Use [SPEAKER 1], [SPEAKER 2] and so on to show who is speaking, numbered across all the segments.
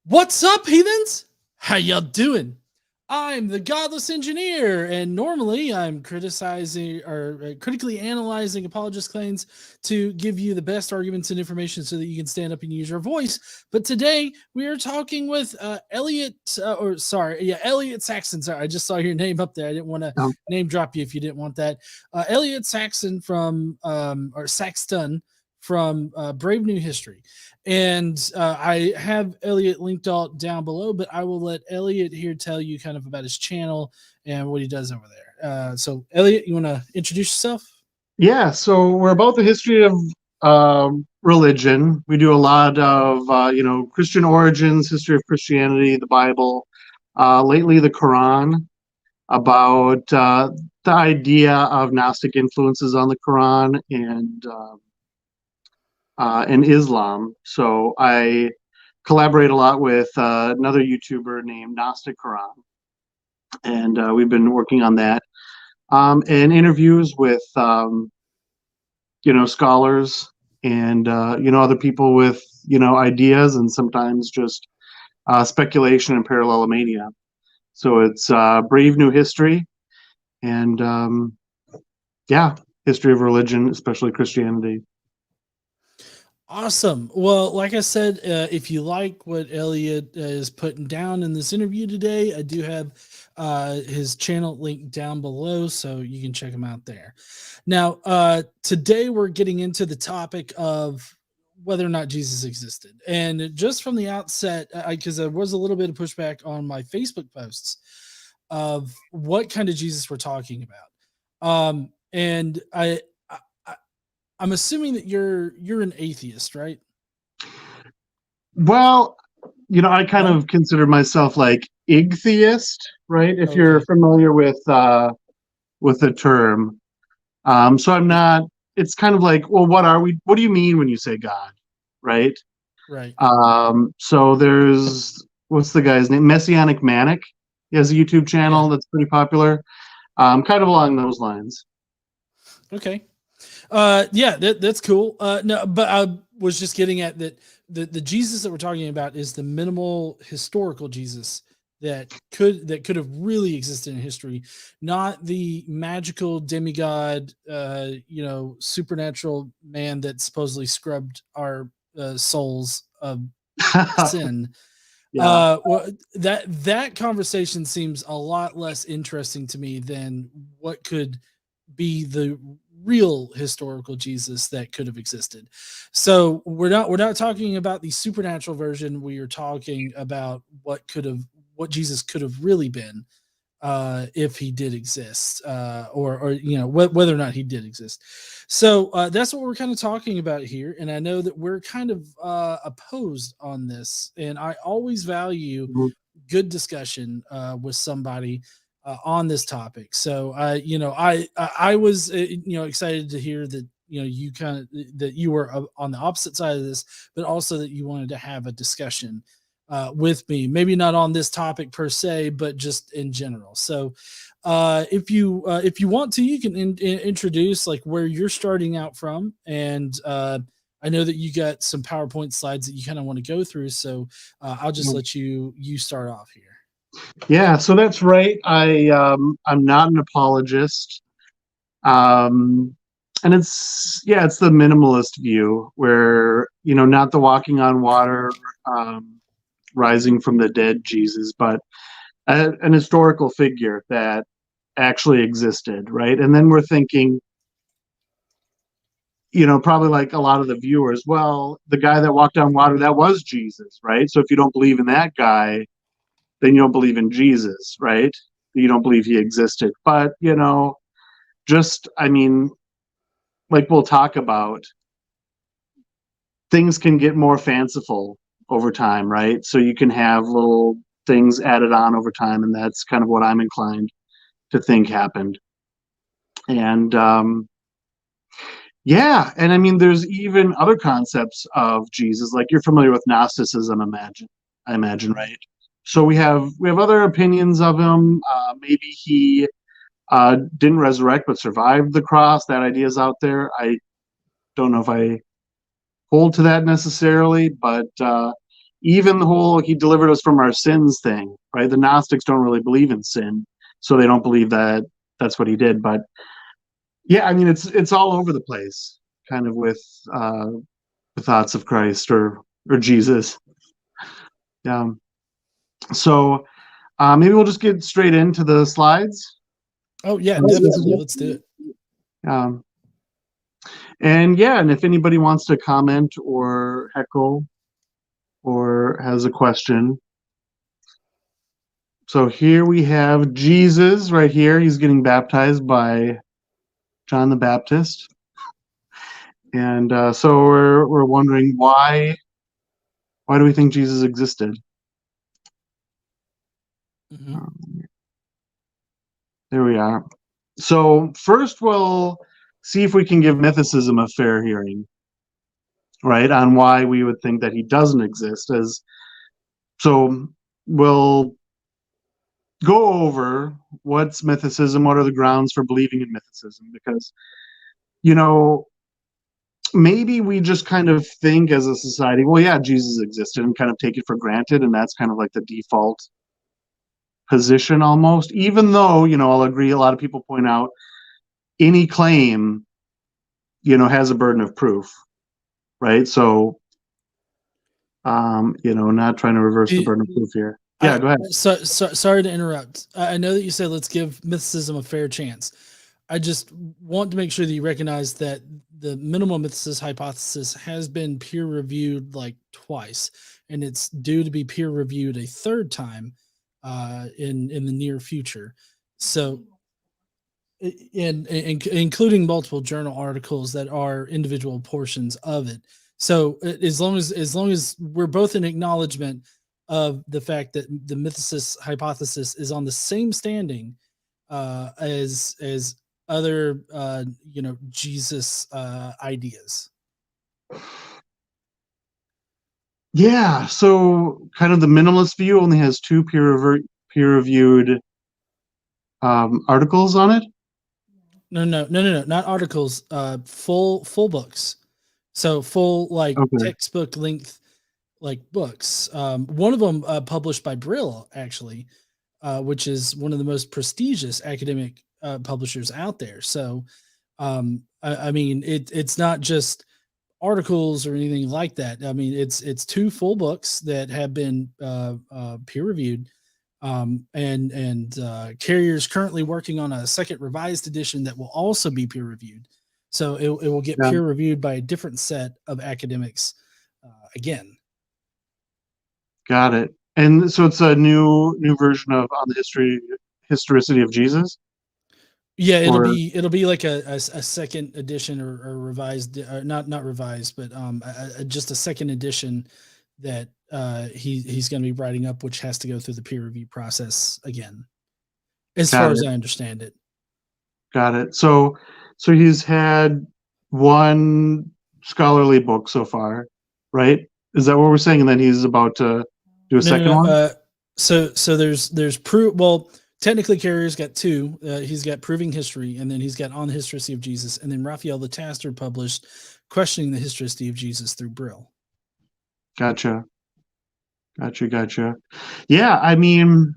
[SPEAKER 1] What's up, heathens? How y'all doing? I'm the Godless Engineer, and normally I'm criticizing or critically analyzing apologist claims to give you the best arguments and information so that you can stand up and use your voice. But today we are talking with Elliot, Elliot Saxon. Sorry, I just saw your name up there. I didn't want to
[SPEAKER 2] Um,
[SPEAKER 1] name drop you if you didn't want that. Elliot Saxon from or Saxton from Brave New History. And I have Elliot linked all down below, but I will let Elliot here tell you kind of about his channel and what he does over there. So, Elliot, you want to introduce yourself?
[SPEAKER 2] yeah, so we're about the history of religion. We do a lot of Christian origins, history of Christianity, the Bible. Lately, the Quran, about the idea of Gnostic influences on the Quran and Islam. So I collaborate a lot with another YouTuber named Gnostic Quran, and we've been working on that. And interviews with scholars and other people with ideas, and sometimes just speculation and parallelomania. So it's Brave New History, and history of religion, especially Christianity.
[SPEAKER 1] Awesome. Well, like I said, if you like what Elliot is putting down in this interview today, I do have his channel linked down below, so you can check him out there. Now, today we're getting into the topic of whether or not Jesus existed. And just from the outset, because there was a little bit of pushback on my Facebook posts of what kind of Jesus we're talking about. And I'm assuming that you're an atheist, right?
[SPEAKER 2] Well, I kind of consider myself like igtheist, right? If you're
[SPEAKER 1] Okay.
[SPEAKER 2] familiar with the term. So I'm not. It's kind of like, well, what are we? What do you mean when you say God, right?
[SPEAKER 1] Right.
[SPEAKER 2] So there's what's the guy's name? Messianic Manic. He has a YouTube channel
[SPEAKER 1] Yeah.
[SPEAKER 2] that's pretty popular. Kind of along those lines.
[SPEAKER 1] Okay. Yeah, that's cool. No, but I was just getting at that the Jesus that we're talking about is the minimal historical Jesus that could have really existed in history, not the magical demigod, supernatural man that supposedly scrubbed our souls of sin.
[SPEAKER 2] Yeah.
[SPEAKER 1] Well, that conversation seems a lot less interesting to me than what could be the real historical Jesus that could have existed. So we're not talking about the supernatural version. We are talking about what Jesus could have really been if he did exist, or whether or not he did exist. So that's what we're kind of talking about here. And I know that we're kind of opposed on this, and I always value
[SPEAKER 2] Mhm.
[SPEAKER 1] good discussion with somebody on this topic. So I was excited to hear that you kind of that you were on the opposite side of this, but also that you wanted to have a discussion with me, maybe not on this topic per se, but just in general. So if you want to, you can introduce like where you're starting out from, and I know that you got some PowerPoint slides that you kind of want to go through, so I'll just let you start off here.
[SPEAKER 2] Yeah, so that's right. I'm not an apologist. And it's the minimalist view where, not the walking on water, rising from the dead Jesus, but an historical figure that actually existed, right? And then we're thinking, probably like a lot of the viewers, well, the guy that walked on water, that was Jesus, right? So if you don't believe in that guy, then you don't believe in Jesus, right? You don't believe he existed. But, I mean, like we'll talk about, things can get more fanciful over time, right? So you can have little things added on over time, and that's kind of what I'm inclined to think happened. And and I mean, there's even other concepts of Jesus, like you're familiar with Gnosticism, I imagine, right? So we have other opinions of him. Maybe he didn't resurrect but survived the cross. That idea is out there. I don't know if I hold to that necessarily, but even the whole he delivered us from our sins thing, right? The Gnostics don't really believe in sin, so they don't believe that that's what he did. But yeah, I mean, it's all over the place, kind of with the thoughts of Christ or Jesus. Yeah. So maybe we'll just get straight into the slides.
[SPEAKER 1] Oh yeah, definitely. Let's do it.
[SPEAKER 2] Um, and yeah, and if anybody wants to comment or heckle or has a question. So here we have Jesus right here. He's getting baptized by John the Baptist. And so we're wondering why do we think Jesus existed?
[SPEAKER 1] Mm-hmm.
[SPEAKER 2] There we are. So first we'll see if we can give mythicism a fair hearing, right, on why we would think that he doesn't exist. So we'll go over what's mythicism, what are the grounds for believing in mythicism, because you know maybe we just kind of think as a society, well, yeah, Jesus existed, and kind of take it for granted, and that's kind of like the default position almost, even though I'll agree, a lot of people point out any claim has a burden of proof, right? So not trying to reverse the burden of proof here. Yeah, go ahead.
[SPEAKER 1] Sorry to interrupt. I know that you said let's give mythicism a fair chance. I just want to make sure that you recognize that the minimal mythicist hypothesis has been peer reviewed like twice, and it's due to be peer reviewed a third time in the near future. So, including multiple journal articles that are individual portions of it. So, as long as we're both in acknowledgement of the fact that the mythicist hypothesis is on the same standing as other Jesus ideas.
[SPEAKER 2] Yeah, so kind of the minimalist view only has two peer-reviewed articles on it.
[SPEAKER 1] No, not articles. Full books. So full like textbook length like books. One of them published by Brill actually, which is one of the most prestigious academic publishers out there. So, I mean, it's not just articles or anything like that. I mean, it's two full books that have been peer reviewed, and Carrier's currently working on a second revised edition that will also be peer reviewed. So it will get peer reviewed by a different set of academics again.
[SPEAKER 2] Got it. And so it's a new version of on the historicity of Jesus.
[SPEAKER 1] Yeah, it'll be like a second edition or revised, not revised, but just a second edition that he's going to be writing up, which has to go through the peer review process again, as far as I understand it.
[SPEAKER 2] Got it. So he's had one scholarly book so far, right? Is that what we're saying? And then he's about to do a second one.
[SPEAKER 1] So there's proof. Well, technically, Carrier's got two. He's got Proving History, and then he's got On the Historicity of Jesus, and then Raphael the Taster published Questioning the Historicity of Jesus through Brill.
[SPEAKER 2] Gotcha. Yeah, I mean,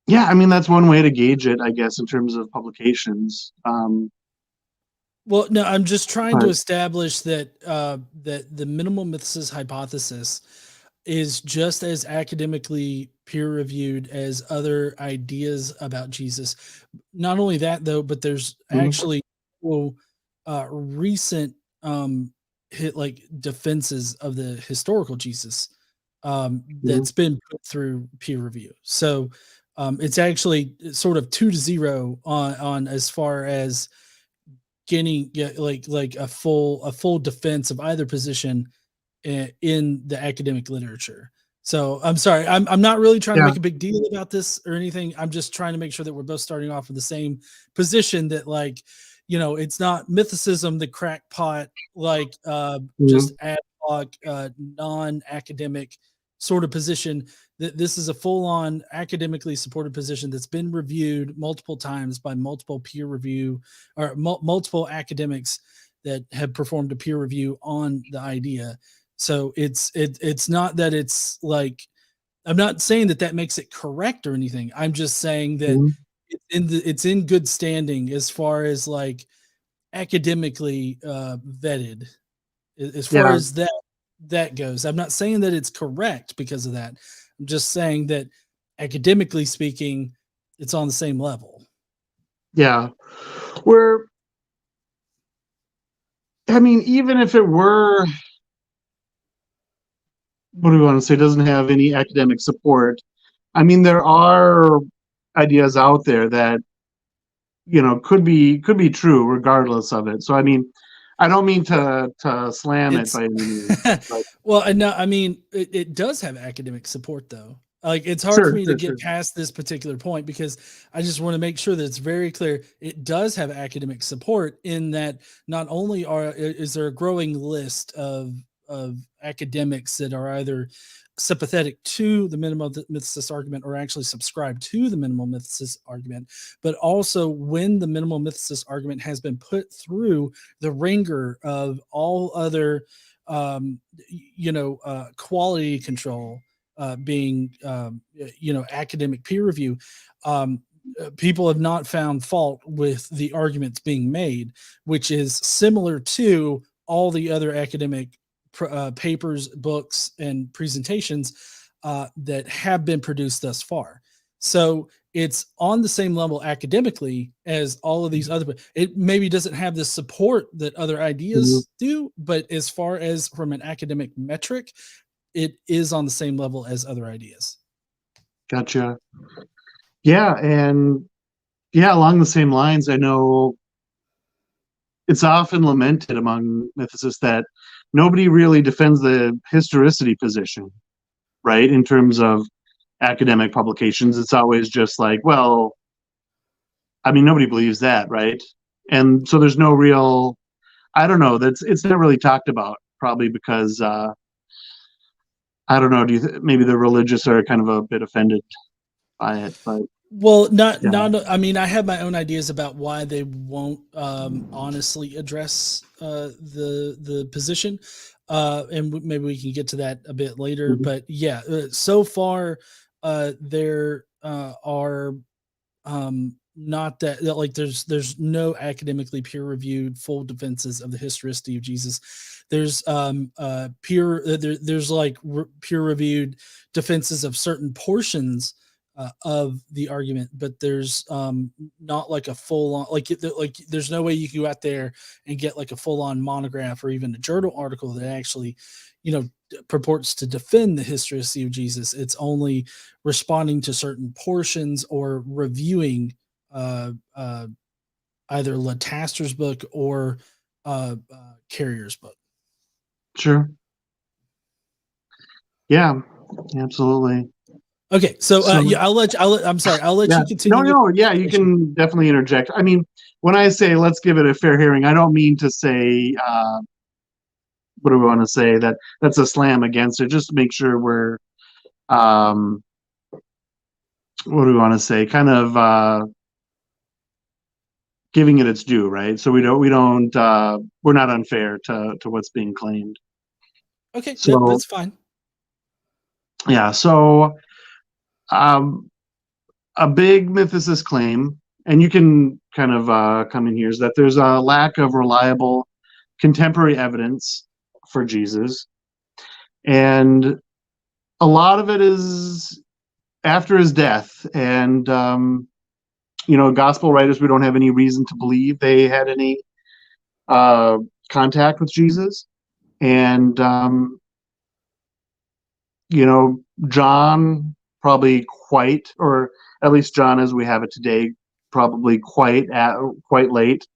[SPEAKER 2] that's one way to gauge it, I guess, in terms of publications.
[SPEAKER 1] Well, no, I'm just trying to establish that that the minimal mythicist hypothesis is just as academically peer reviewed as other ideas about Jesus. Not only that, though, but there's actually recent hit like defenses of the historical Jesus that's been put through peer review. So it's actually sort of 2-0 on as far as getting like a full defense of either position in the academic literature. So I'm sorry, I'm not really trying to make a big deal about this or anything. I'm just trying to make sure that we're both starting off with the same position, that like, it's not mythicism, the crackpot, like just ad hoc, non-academic sort of position. That this is a full-on academically supported position that's been reviewed multiple times by multiple peer review or multiple academics that have performed a peer review on the idea. So it's not that it's like, I'm not saying that that makes it correct or anything. I'm just saying that
[SPEAKER 2] Mhm.
[SPEAKER 1] it's in good standing as far as like academically vetted, as far
[SPEAKER 2] Yeah,
[SPEAKER 1] as that goes. I'm not saying that it's correct because of that. I'm just saying that academically speaking, it's on the same level.
[SPEAKER 2] yeah. Where I mean, even if it were, what do we want to say, doesn't have any academic support. I mean, there are ideas out there that could be true regardless of it. So I mean, I don't mean to slam it
[SPEAKER 1] It's
[SPEAKER 2] by any means, but
[SPEAKER 1] well, and no, I mean, it does have academic support though. Like it's hard for
[SPEAKER 2] sure,
[SPEAKER 1] me to
[SPEAKER 2] sure, sure.
[SPEAKER 1] get past this particular point because I just want to make sure that it's very clear. It does have academic support in that not only is there a growing list of academics that are either sympathetic to the minimal mythicist argument or actually subscribe to the minimal mythicist argument, but also when the minimal mythicist argument has been put through the ringer of all other quality control, being academic peer review, people have not found fault with the arguments being made, which is similar to all the other academic papers, books, and presentations that have been produced thus far. So it's on the same level academically as all of these other, but it maybe doesn't have the support that other
[SPEAKER 2] Mhm.
[SPEAKER 1] ideas do, but as far as from an academic metric, it is on the same level as other ideas.
[SPEAKER 2] Gotcha. Yeah, and yeah, along the same lines, I know it's often lamented among ethicists that nobody really defends the historicity position, right? In terms of academic publications, it's always just like, well, I mean, nobody believes that, right? And so there's no real, I don't know, that's it's not really talked about, probably because I don't know, maybe the religious are kind of a bit offended by it, but
[SPEAKER 1] Well,
[SPEAKER 2] yeah.
[SPEAKER 1] I mean, I have my own ideas about why they won't honestly address the position, and maybe we can get to that a bit later.
[SPEAKER 2] Mhm.
[SPEAKER 1] But yeah, so far there are not that like there's no academically peer reviewed full defenses of the historicity of Jesus. There's there's like peer reviewed defenses of certain portions of the argument, but there's not like a full on like there's no way you can go out there and get like a full on monograph or even a journal article that actually purports to defend the historicity of Jesus. It's only responding to certain portions or reviewing uh, uh, either Lataster's book or Carrier's book.
[SPEAKER 2] Sure. Yeah, absolutely.
[SPEAKER 1] Okay, so
[SPEAKER 2] So
[SPEAKER 1] yeah, I'm sorry, I'll let
[SPEAKER 2] yeah,
[SPEAKER 1] you
[SPEAKER 2] no,
[SPEAKER 1] continue with
[SPEAKER 2] no,
[SPEAKER 1] the
[SPEAKER 2] yeah, you
[SPEAKER 1] presentation.
[SPEAKER 2] can definitely interject. I mean, when I say let's give it a fair hearing, I don't mean to say what do we want to say that that's a slam against it. Just to make sure we're um, what do we want to say, kind of giving it its due, right? So we're not unfair to what's being claimed.
[SPEAKER 1] Okay, yep,
[SPEAKER 2] So
[SPEAKER 1] that's fine.
[SPEAKER 2] yeah, so um, a big mythicist claim, and you can kind of come in here, is that there's a lack of reliable contemporary evidence for Jesus, and a lot of it is after his death, and gospel writers, we don't have any reason to believe they had any uh, contact with Jesus, and John probably quite, or at least John as we have it today, probably quite late.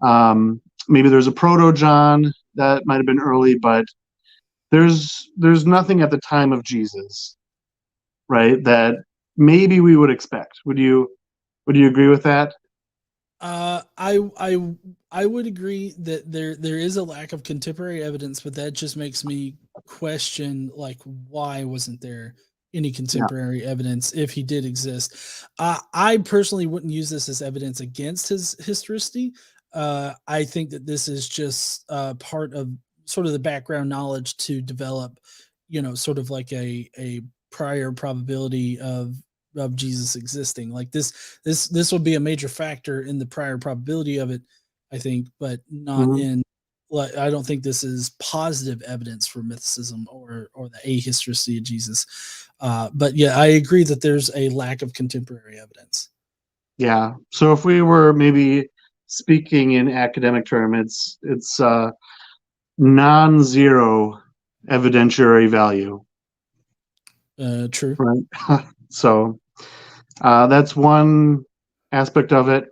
[SPEAKER 2] Maybe there's a proto John that might have been early, but there's nothing at the time of Jesus, right? That maybe we would expect. Would you agree with that?
[SPEAKER 1] Uh, I I I would agree that there is a lack of contemporary evidence, but that just makes me question like why wasn't there any
[SPEAKER 2] Yeah.
[SPEAKER 1] contemporary evidence if he did exist? I personally wouldn't use this as evidence against his historicity. I think that this is just part of sort of the background knowledge to develop, sort of like a prior probability of Jesus existing. Like this would be a major factor in the prior probability of it, I think, but not
[SPEAKER 2] Mhm.
[SPEAKER 1] in. Like, I don't think this is positive evidence for mythicism or the ahistoricity of Jesus. But yeah, I agree that there's a lack of contemporary evidence.
[SPEAKER 2] Yeah. So if we were maybe speaking in academic term, it's non-zero evidentiary value,
[SPEAKER 1] True.
[SPEAKER 2] right? So that's one aspect of it.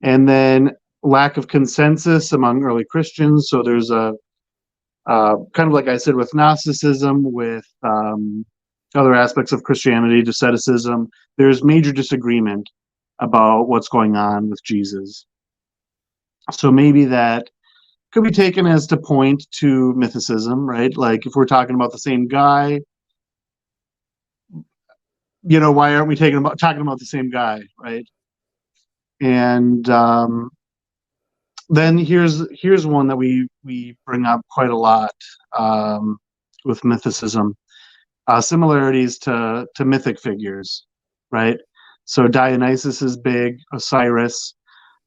[SPEAKER 2] And then lack of consensus among early Christians. So there's a kind of like I said with Gnosticism, with other aspects of Christianity, asceticism. There's major disagreement about what's going on with Jesus. So maybe that could be taken as to point to mythicism, right? Like if we're talking about the same guy, why aren't we talking about the same guy, right? And then here's one that we bring up quite a lot with mythicism, similarities to mythic figures, right? So Dionysus is big, Osiris.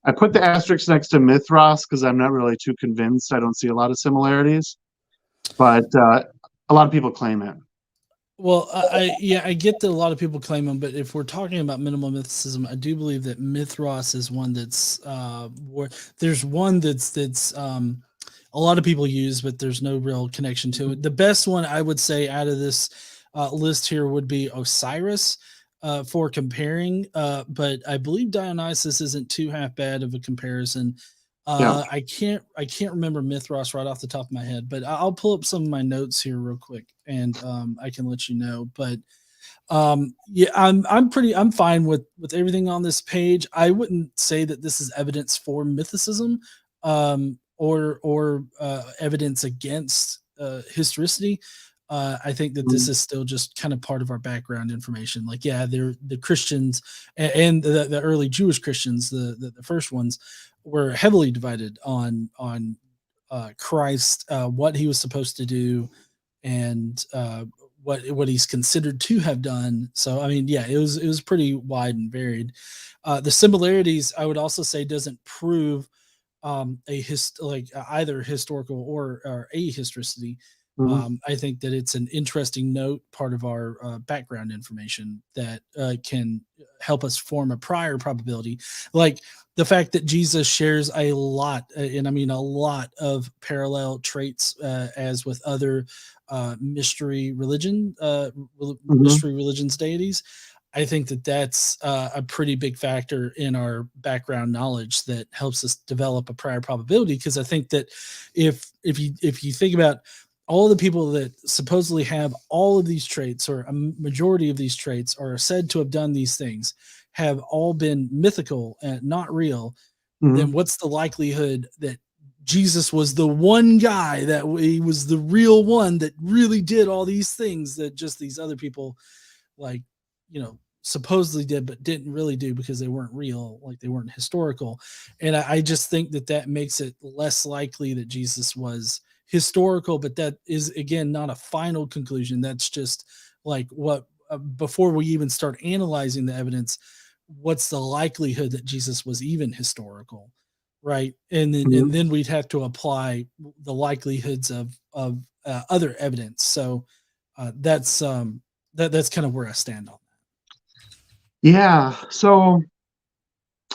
[SPEAKER 2] I put the asterisk next to Mithras because I'm not really too convinced. I don't see a lot of similarities, but a lot of people claim it.
[SPEAKER 1] Well, yeah, I get that a lot of people claim them, but if we're talking about minimal mythicism, I do believe that Mithras is one that's there's one that's a lot of people use, but there's no real connection to it. The best one I would say out of this list here would be Osiris for comparing, but I believe Dionysus isn't too half bad of a comparison.
[SPEAKER 2] Yeah.
[SPEAKER 1] I can't remember Mithras right off the top of my head, but I'll pull up some of my notes here real quick and I can let you know. But yeah, I'm fine with everything on this page. I wouldn't say that this is evidence for mythicism or evidence against historicity. I think that this
[SPEAKER 2] Mhm.
[SPEAKER 1] is still just kind of part of our background information. Like, yeah, they're the Christians and the early Jewish Christians, the first ones, were heavily divided on Christ, what he was supposed to do, and what he's considered to have done. So, I mean, yeah, it was pretty wide and varied. The similarities, I would also say, doesn't prove like either historical or a historicity.
[SPEAKER 2] Mhm.
[SPEAKER 1] I think that it's an interesting note, part of our background information that can help us form a prior probability, like the fact that Jesus shares a lot, and I mean a lot of parallel traits as with other
[SPEAKER 2] Mhm.
[SPEAKER 1] mystery religions deities. I think that that's a pretty big factor in our background knowledge that helps us develop a prior probability. Because I think that if you think about all the people that supposedly have all of these traits, or a majority of these traits, or are said to have done these things, have all been mythical and not real, then
[SPEAKER 2] Mhm.
[SPEAKER 1] what's the likelihood that Jesus was the one guy, that he was the real one that really did all these things that just these other people, like, supposedly did but didn't really do because they weren't real, like they weren't historical. And I just think that that makes it less likely that Jesus was historical, but that is again not a final conclusion. That's just like what before we even start analyzing the evidence, what's the likelihood that Jesus was even historical, right? And
[SPEAKER 2] Mhm.
[SPEAKER 1] then we'd have to apply the likelihoods of other evidence. So that's kind of where I stand on
[SPEAKER 2] Yeah. So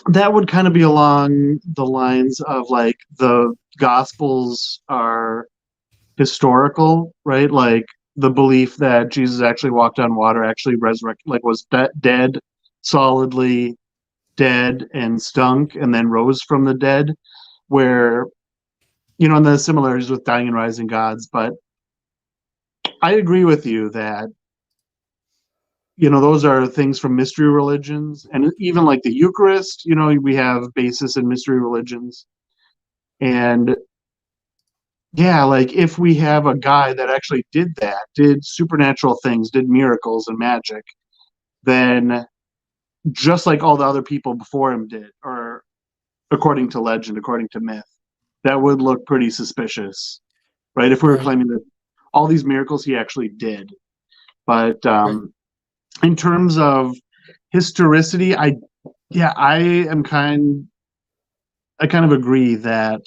[SPEAKER 2] that would kind of be along the lines of like the Gospels are historical, right? Like the belief that Jesus actually walked on water, actually resurrected, like was dead, solidly dead and stunk, and then rose from the dead. Where and the similarities with dying and rising gods. But I agree with you that those are things from mystery religions, and even like the Eucharist. We have basis in mystery religions, and yeah, like if we have a guy that actually did supernatural things, did miracles and magic, then just like all the other people before him did, or according to legend, according to myth, that would look pretty suspicious, right? If we were
[SPEAKER 1] Right.
[SPEAKER 2] claiming that all these miracles he actually did. But
[SPEAKER 1] Right.
[SPEAKER 2] in terms of historicity, I kind of agree that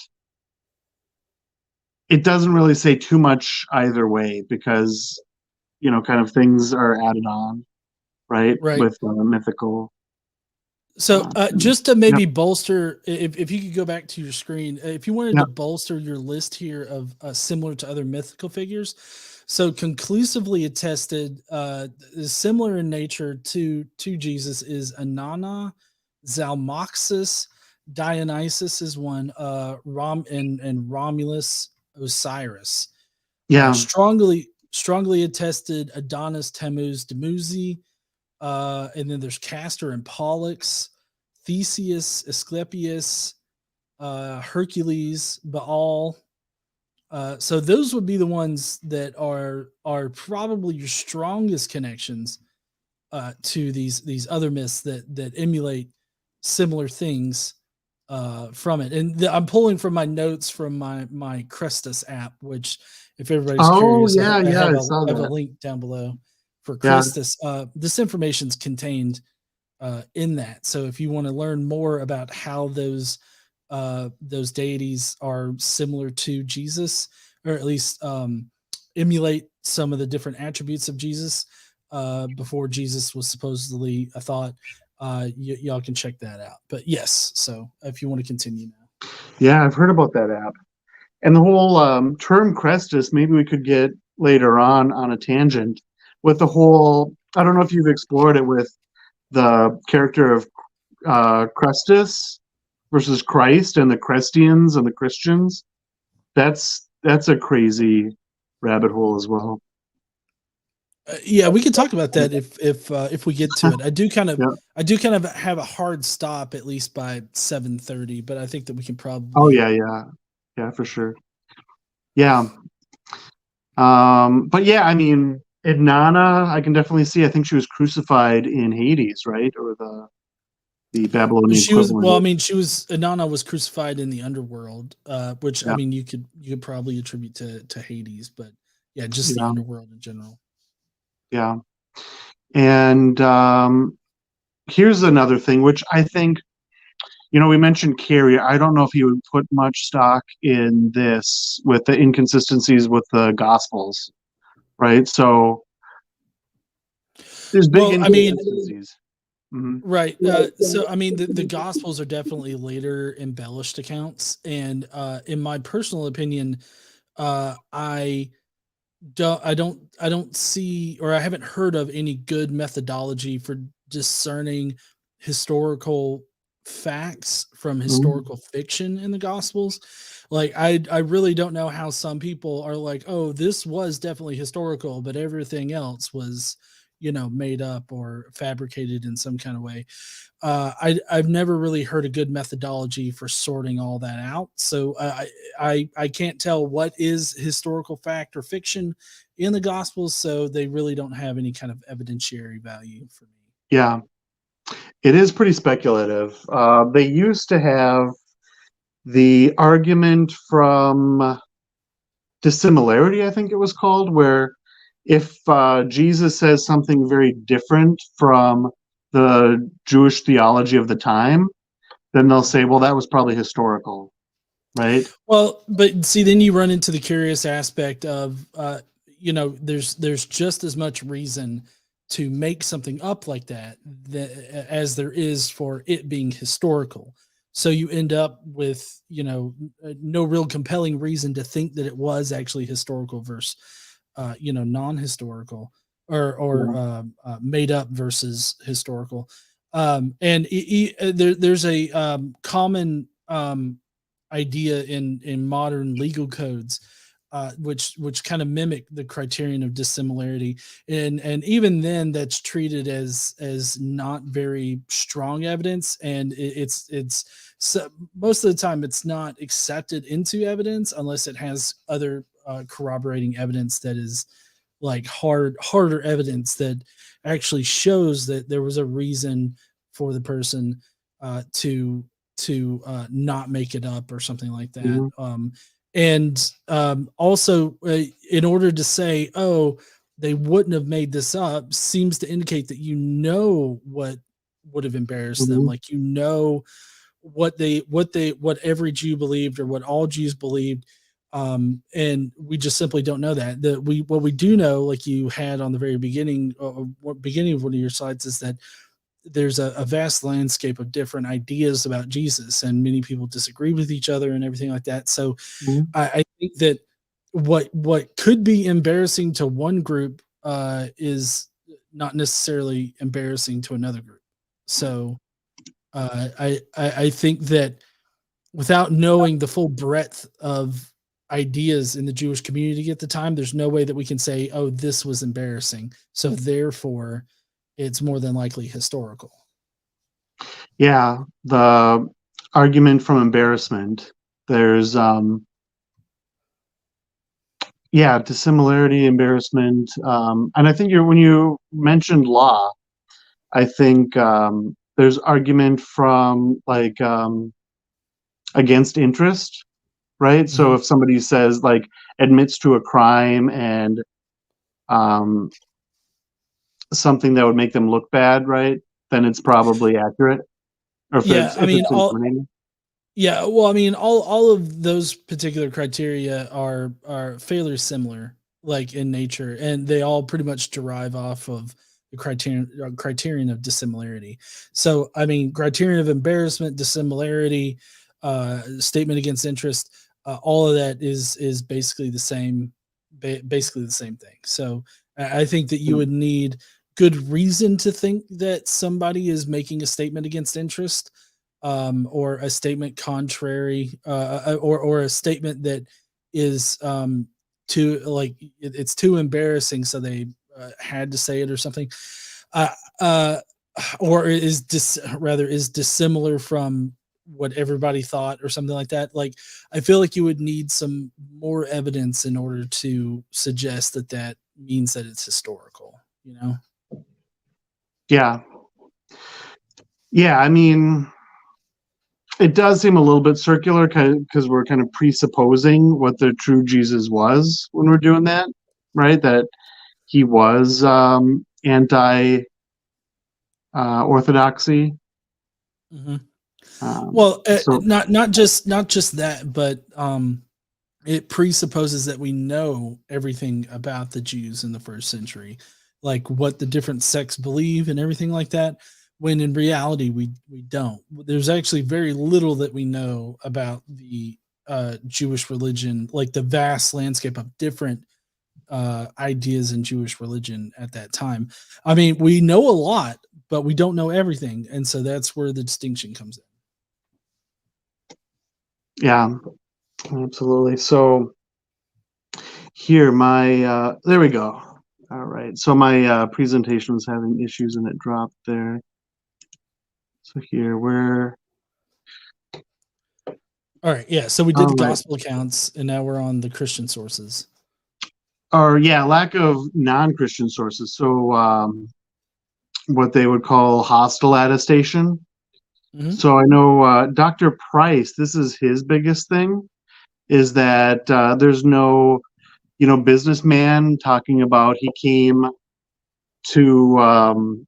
[SPEAKER 2] it doesn't really say too much either way because kind of things are added on, right,
[SPEAKER 1] Right.
[SPEAKER 2] with mythical.
[SPEAKER 1] So just to
[SPEAKER 2] Yep,
[SPEAKER 1] maybe bolster, if you could go back to your screen, if you wanted to
[SPEAKER 2] yep,
[SPEAKER 1] bolster your list here of similar to other mythical figures, so conclusively attested, is similar in nature to Jesus is Anana, Zalmoxis, Dionysus is one, and Romulus, Osiris.
[SPEAKER 2] yeah,
[SPEAKER 1] Strongly attested Adonis, Tammuz, Dumuzi, and then there's Castor and Pollux, Theseus, Asclepius, Hercules, Baal. So those would be the ones that are probably your strongest connections to these other myths that emulate similar things from it. And I'm pulling from my notes from my Crestus app, which if everybody's
[SPEAKER 2] oh
[SPEAKER 1] curious,
[SPEAKER 2] yeah,
[SPEAKER 1] I
[SPEAKER 2] yeah,
[SPEAKER 1] have
[SPEAKER 2] I
[SPEAKER 1] a
[SPEAKER 2] saw
[SPEAKER 1] I have a
[SPEAKER 2] that.
[SPEAKER 1] link down below for
[SPEAKER 2] Yeah.
[SPEAKER 1] Crestus. This information's contained in that. So if you want to learn more about how those deities are similar to Jesus, or at least emulate some of the different attributes of Jesus before Jesus was supposedly a thought, y'all can check that out. But yes, so if you want to continue now.
[SPEAKER 2] Yeah, I've heard about that app. And the whole term Crestus, maybe we could get later on a tangent with the whole. I don't know if you've explored it with the character of Crestus versus Christ and the Christians and the Christians. That's a crazy rabbit hole as well.
[SPEAKER 1] Yeah, we could talk about that if we get to it.
[SPEAKER 2] Yeah.
[SPEAKER 1] I do kind of have a hard stop at least by 7:30, but I think that we can
[SPEAKER 2] Oh
[SPEAKER 1] probably.
[SPEAKER 2] yeah, yeah, yeah, for sure. Yeah. But yeah, I mean, Inanna, I can definitely see. I think she was crucified in Hades, right, or the Babylonian
[SPEAKER 1] She was well. I
[SPEAKER 2] equivalent.
[SPEAKER 1] mean, Inanna was crucified in the underworld, which I
[SPEAKER 2] Yeah,
[SPEAKER 1] mean, you could probably attribute to Hades, but yeah, just the
[SPEAKER 2] yeah,
[SPEAKER 1] underworld in general.
[SPEAKER 2] yeah. And here's another thing, which I think, we mentioned Carrie. I don't know if he would put much stock in this with the inconsistencies with the Gospels, right? So there's big
[SPEAKER 1] Well, I mean,
[SPEAKER 2] inconsistencies. Hmm.
[SPEAKER 1] right. So I mean, the Gospels are definitely later embellished accounts, and in my personal opinion, I don't see, or I haven't heard of any good methodology for discerning historical facts from
[SPEAKER 2] Hmm.
[SPEAKER 1] historical fiction in the gospels. Like I really don't know how some people are like, oh, this was definitely historical, but everything else was, made up or fabricated in some kind of way. I've never really heard a good methodology for sorting all that out. So I can't tell what is historical fact or fiction in the Gospels. So they really don't have any kind of evidentiary value for me.
[SPEAKER 2] Yeah, it is pretty speculative. They used to have the argument from dissimilarity, I think it was called, where if Jesus says something very different from the Jewish theology of the time, then they'll say, well, that was probably historical, right?
[SPEAKER 1] Well, but see, then you run into the curious aspect of, there's just as much reason to make something up like that as there is for it being historical. So you end up with, no real compelling reason to think that it was actually historical versus, non-historical or
[SPEAKER 2] Yeah.
[SPEAKER 1] made up versus historical. And there's a common idea in modern legal codes, which kind of mimic the criterion of dissimilarity, and even then, that's treated as not very strong evidence, and it's so most of the time it's not accepted into evidence unless it has other corroborating evidence that is like harder evidence that actually shows that there was a reason for the person to to not make it up or something like that.
[SPEAKER 2] Mhm.
[SPEAKER 1] And also, in order to say, oh, they wouldn't have made this up, seems to indicate that what would have embarrassed them.
[SPEAKER 2] Mhm.
[SPEAKER 1] Like what every Jew believed or what all Jews believed. And we just simply don't know that. What we do know, like you had on the very beginning, beginning of one of your slides, is that there's a vast landscape of different ideas about Jesus, and many people disagree with each other and everything like that. So
[SPEAKER 2] Mhm.
[SPEAKER 1] I think that what could be embarrassing to one group is not necessarily embarrassing to another group. So I think that without knowing the full breadth of ideas in the Jewish community at the time, there's no way that we can say, oh, this was embarrassing. So therefore, it's more than likely historical.
[SPEAKER 2] Yeah, the argument from embarrassment. There's yeah, dissimilarity, embarrassment, and I think when you mentioned law, I think there's argument from like against interest, right? So
[SPEAKER 1] Mhm.
[SPEAKER 2] if somebody says like admits to a crime and um, something that would make them look bad, right? Then it's probably accurate, or
[SPEAKER 1] Yeah, I
[SPEAKER 2] if
[SPEAKER 1] mean,
[SPEAKER 2] it's incriminating.
[SPEAKER 1] yeah, well, I mean, all of those particular criteria are fairly similar, like in nature, and they all pretty much derive off of the criterion of dissimilarity. So, I mean, criterion of embarrassment, dissimilarity, statement against interest, all of that is basically the same, basically the same thing. So, I think that you would need good reason to think that somebody is making a statement against interest, or a statement contrary, or a statement that is too like it's too embarrassing, so they had to say it or something, uh, uh, or rather is dissimilar from what everybody thought or something like that. Like I feel like you would need some more evidence in order to suggest that that means that it's historical. You know.
[SPEAKER 2] Yeah, yeah. I mean, it does seem a little bit circular because we're kind of presupposing what the true Jesus was when we're doing that, right? That he was anti orthodoxy.
[SPEAKER 1] Mhm.
[SPEAKER 2] Um,
[SPEAKER 1] Well,
[SPEAKER 2] so
[SPEAKER 1] not just that, but it presupposes that we know everything about the Jews in the first century, like what the different sects believe and everything like that. When in reality, we don't. There's actually very little that we know about the Jewish religion, like the vast landscape of different ideas in Jewish religion at that time. I mean, we know a lot, but we don't know everything, and so that's where the distinction comes in.
[SPEAKER 2] yeah, absolutely. So here, my there we go. All right. So my presentation was having issues and it dropped there. So here we're
[SPEAKER 1] All right, yeah. So we did
[SPEAKER 2] all
[SPEAKER 1] the
[SPEAKER 2] right.
[SPEAKER 1] gospel accounts, and now we're on the Christian sources.
[SPEAKER 2] Or yeah, lack of non-Christian sources. So what they would call hostile attestation.
[SPEAKER 1] Mhm.
[SPEAKER 2] So I know Dr. Price, this is his biggest thing, is that there's no, businessman talking about he came to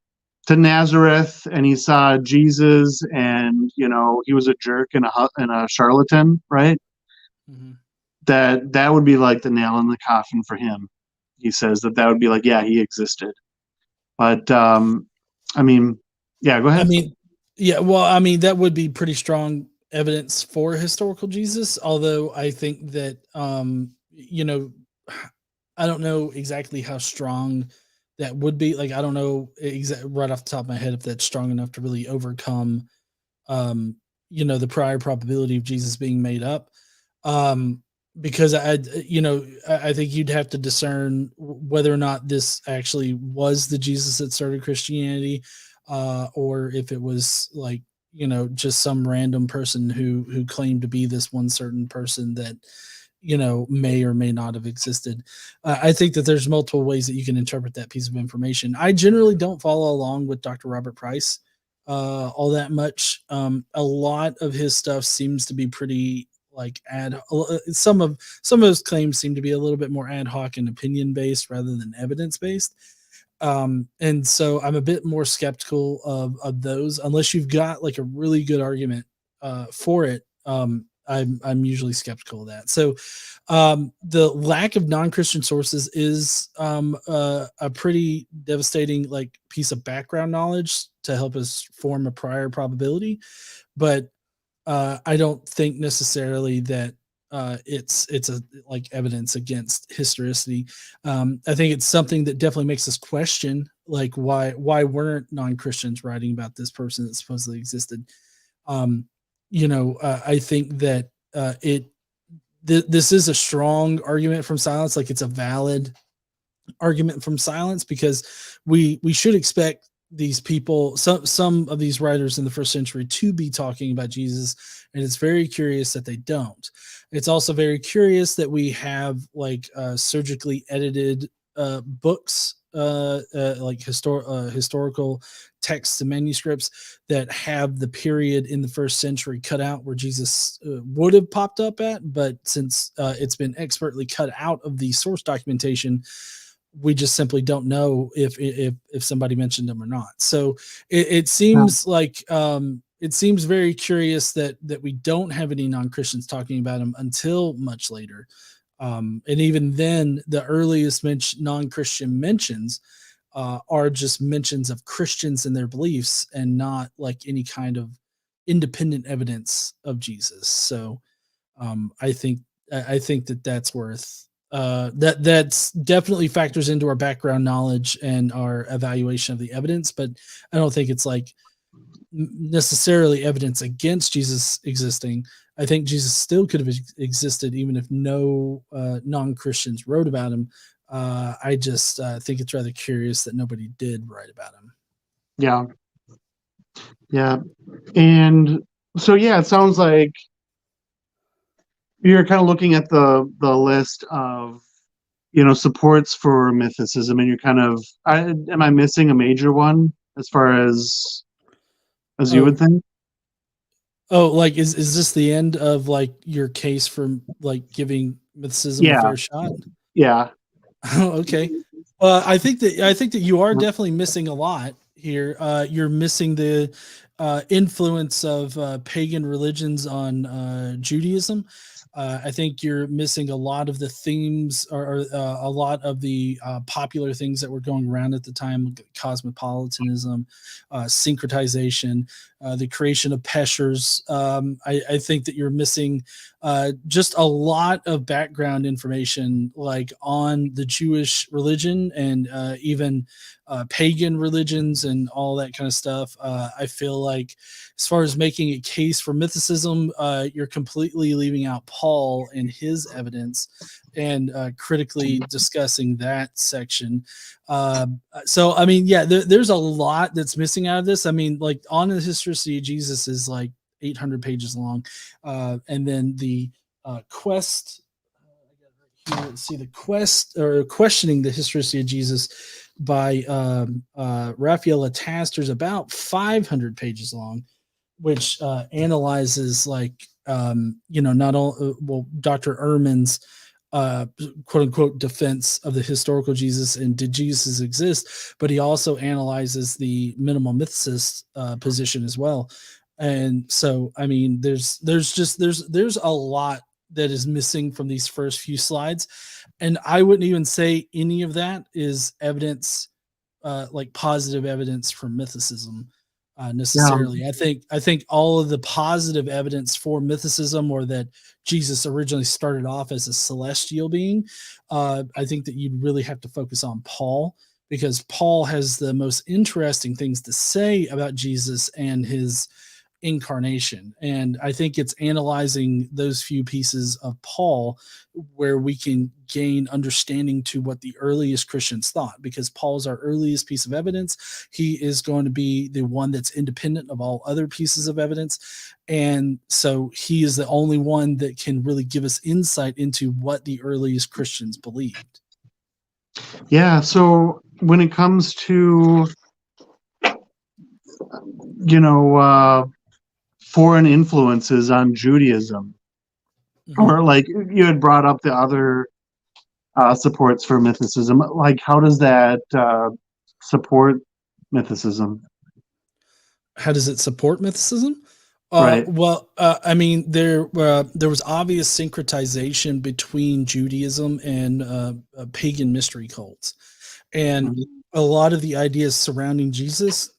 [SPEAKER 2] Nazareth and he saw Jesus and he was a jerk and a charlatan, right?
[SPEAKER 1] Mhm.
[SPEAKER 2] That would be like the nail in the coffin for him. He says that would be like, yeah, he existed. But I mean, yeah, go
[SPEAKER 1] I
[SPEAKER 2] ahead.
[SPEAKER 1] mean, yeah, well, I mean, that would be pretty strong evidence for historical Jesus, although I think that, I don't know exactly how strong that would be. Like, I don't know right off the top of my head if that's strong enough to really overcome, um, the prior probability of Jesus being made up. Um, because I think you'd have to discern whether or not this actually was the Jesus that started Christianity, or if it was like just some random person who claimed to be this one certain person that may or may not have existed. I think that there's multiple ways that you can interpret that piece of information. I generally don't follow along with Dr. Robert Price. all that much. A lot of his stuff seems to be pretty like some of his claims seem to be a little bit more ad hoc and opinion based rather than evidence based. And so I'm a bit more skeptical of those unless you've got like a really good argument for it. I'm usually skeptical of that. So the lack of non-Christian sources is a pretty devastating like piece of background knowledge to help us form a prior probability, but I don't think necessarily that it's a like evidence against historicity. I think it's something that definitely makes us question like why weren't non-Christians writing about this person that supposedly existed. Um, I think that this is a strong argument from silence. Like it's a valid argument from silence because we should expect these people, some of these writers in the first century, to be talking about Jesus, and it's very curious that they don't. It's also very curious that we have like surgically edited books, like historical texts and manuscripts that have the period in the first century cut out where Jesus would have popped up at, but since it's been expertly cut out of the source documentation, we just simply don't know if somebody mentioned them or not. So it seems like it seems very curious that we don't have any non-Christians talking about him until much later. And even then, the earliest non-Christian mentions are just mentions of Christians and their beliefs, and not like any kind of independent evidence of Jesus. So I think that that's worth that's definitely factors into our background knowledge and our evaluation of the evidence, but I don't think it's like necessarily evidence against Jesus existing. I think Jesus still could have existed even if no non-Christians wrote about him. I just think it's rather curious that nobody did write about him.
[SPEAKER 2] Yeah. Yeah. And so, yeah, it sounds like you're kind of looking at the list of, supports for mythicism, and you're kind of, am I missing a major one as far as you would
[SPEAKER 1] Oh,
[SPEAKER 2] think?
[SPEAKER 1] like is this the end of like your case for like giving mythicism a
[SPEAKER 2] Yeah.
[SPEAKER 1] fair shot?
[SPEAKER 2] Yeah.
[SPEAKER 1] Oh, okay. I think that you are definitely missing a lot here. You're missing the influence of pagan religions on Judaism. I think you're missing a lot of the themes or a lot of the popular things that were going around at the time: cosmopolitanism, syncretization, the creation of peshers. I think that you're missing just a lot of background information, like on the Jewish religion and even pagan religions and all that kind of stuff. I feel like, as far as making a case for mythicism, you're completely leaving out Paul and his evidence and critically discussing that section. So, I mean, yeah, there's a lot that's missing out of this. I mean, like, on the Historicity of Jesus is like 800 pages long. And then the quest, let's see, the quest or questioning the historicity of Jesus by Raphael Ataster is about 500 pages long, which analyzes like not all Dr. Ehrman's quote unquote defense of the historical Jesus and did Jesus exist, but he also analyzes the minimal mythicist position as well. And so, I mean, there's a lot that is missing from these first few slides, and I wouldn't even say any of that is evidence, like positive evidence for mythicism
[SPEAKER 2] Yeah.
[SPEAKER 1] necessarily. I think all of the positive evidence for mythicism, or that Jesus originally started off as a celestial being, I think that you'd really have to focus on Paul, because Paul has the most interesting things to say about Jesus and his incarnation. And I think it's analyzing those few pieces of Paul where we can gain understanding to what the earliest Christians thought, because Paul's our earliest piece of evidence. He is going to be the one that's independent of all other pieces of evidence. And so he is the only one that can really give us insight into what the earliest Christians believed.
[SPEAKER 2] Yeah. So when it comes to you know, foreign influences on Judaism, or like you had brought up the other supports for mythicism. Like, how does that support mythicism?
[SPEAKER 1] How does it support mythicism?
[SPEAKER 2] Right.
[SPEAKER 1] I mean, there was obvious syncretization between Judaism and pagan mystery cults, and
[SPEAKER 2] Mhm.
[SPEAKER 1] a lot of the ideas surrounding Jesus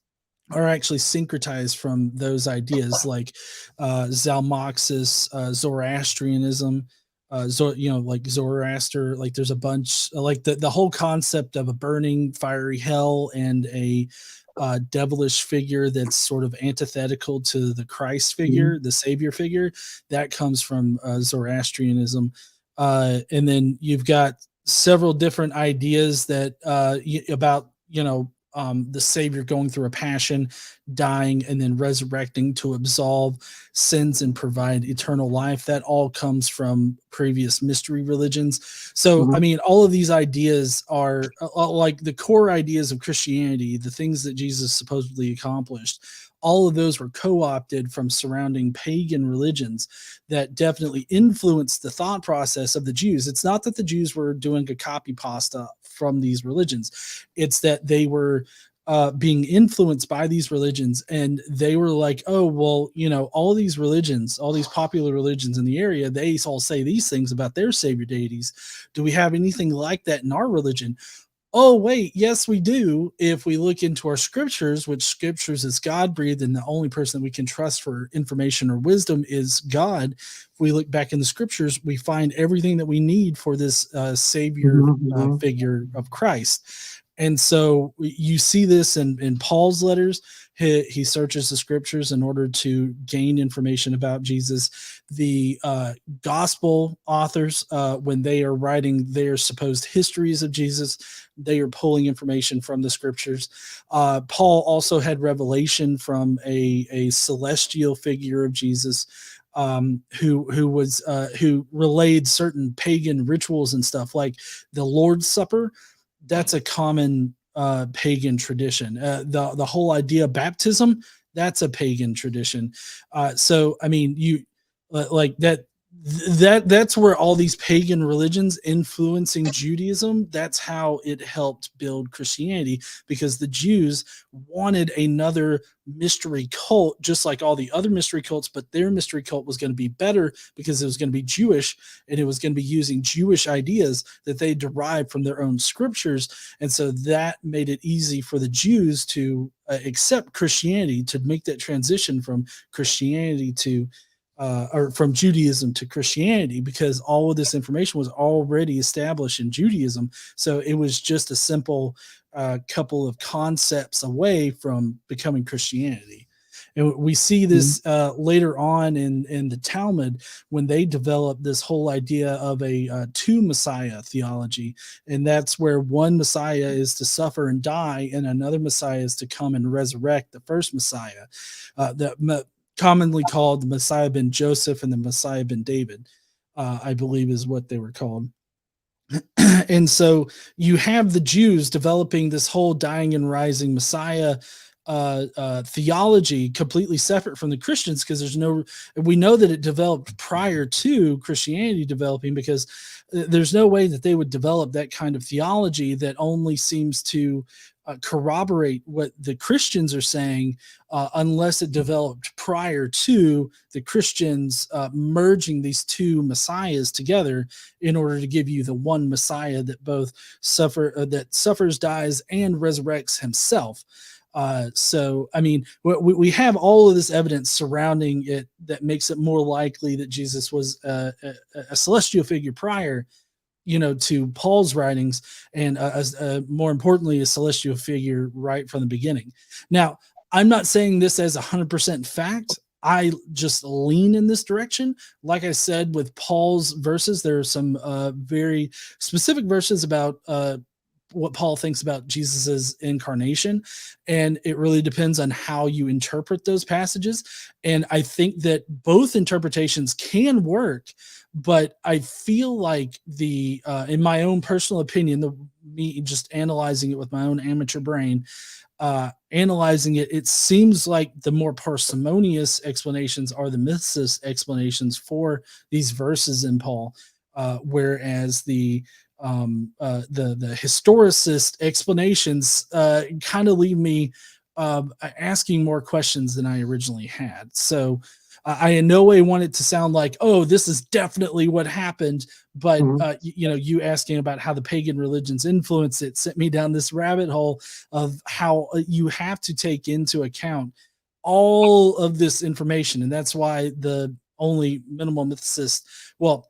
[SPEAKER 1] are actually syncretized from those ideas, like Zalmoxis, Zoroastrianism, like Zoroaster. Like there's a bunch, like the whole concept of a burning fiery hell and a devilish figure that's sort of antithetical to the Christ
[SPEAKER 2] Mhm.
[SPEAKER 1] figure, the Savior figure, that comes from Zoroastrianism. And then you've got several different ideas that about the Savior going through a passion, dying, and then resurrecting to absolve sins and provide eternal life. That all comes from previous mystery religions. So, I
[SPEAKER 2] Mhm.
[SPEAKER 1] mean, all of these ideas are like the core ideas of Christianity, the things that Jesus supposedly accomplished. All of those were co opted from surrounding pagan religions that definitely influenced the thought process of the Jews. It's not that the Jews were doing a copy pasta from these religions, it's that they were being influenced by these religions, and they were like, oh well, all these religions, all these popular religions in the area, they all say these things about their savior deities. Do we have anything like that in our religion? Oh wait, yes we do. If we look into our scriptures, which scriptures is God breathed, and the only person that we can trust for information or wisdom is God. If we look back in the scriptures, we find everything that we need for this savior
[SPEAKER 2] Mhm. Mhm.
[SPEAKER 1] figure of Christ. And so you see this in Paul's letters. He searches the scriptures in order to gain information about Jesus. The gospel authors, when they are writing their supposed histories of Jesus, they are pulling information from the scriptures. Paul also had revelation from a celestial figure of Jesus, who relayed certain pagan rituals and stuff like the Lord's Supper. That's a common pagan tradition. The whole idea of baptism, that's a pagan tradition. So I mean, you like that's where all these pagan religions influencing Judaism, that's how it helped build Christianity, because the Jews wanted another mystery cult just like all the other mystery cults, but their mystery cult was going to be better because it was going to be Jewish, and it was going to be using Jewish ideas that they derived from their own scriptures. And so that made it easy for the Jews to accept Christianity, to make that transition from Christianity to or from Judaism to Christianity, because all of this information was already established in Judaism. So it was just a simple couple of concepts away from becoming Christianity. And we see
[SPEAKER 2] Mhm.
[SPEAKER 1] this later on in the Talmud, when they develop this whole idea of a two Messiah theology. And that's where one Messiah is to suffer and die, and another Messiah is to come and resurrect the first Messiah. The commonly called the Messiah ben Joseph and the Messiah ben David, I believe is what they were called. And so you have the Jews developing this whole dying and rising Messiah theology, completely separate from the Christians, because we know that it developed prior to Christianity developing, because there's no way that they would develop that kind of theology that only seems to corroborate what the Christians are saying, unless it developed prior to the Christians merging these two messiahs together in order to give you the one Messiah that both that suffers, dies, and resurrects himself. So, I mean, we have all of this evidence surrounding it that makes it more likely that Jesus was a celestial figure prior, to Paul's writings, and more importantly, a celestial figure right from the beginning. Now, I'm not saying this as 100% fact. I just lean in this direction. Like I said, with Paul's verses, there are some very specific verses about what Paul thinks about Jesus's incarnation, and it really depends on how you interpret those passages. And I think that both interpretations can work, but I feel like in my own personal opinion, the me just analyzing it with my own amateur brain, analyzing it, it seems like the more parsimonious explanations are the mythicist explanations for these verses in Paul, whereas the historicist explanations kind of leave me asking more questions than I originally had. So I in no way want it to sound like, oh, this is definitely what happened. But
[SPEAKER 2] Mhm.
[SPEAKER 1] you asking about how the pagan religions influence it sent me down this rabbit hole of how you have to take into account all of this information, and that's why the only minimal mythicist, well,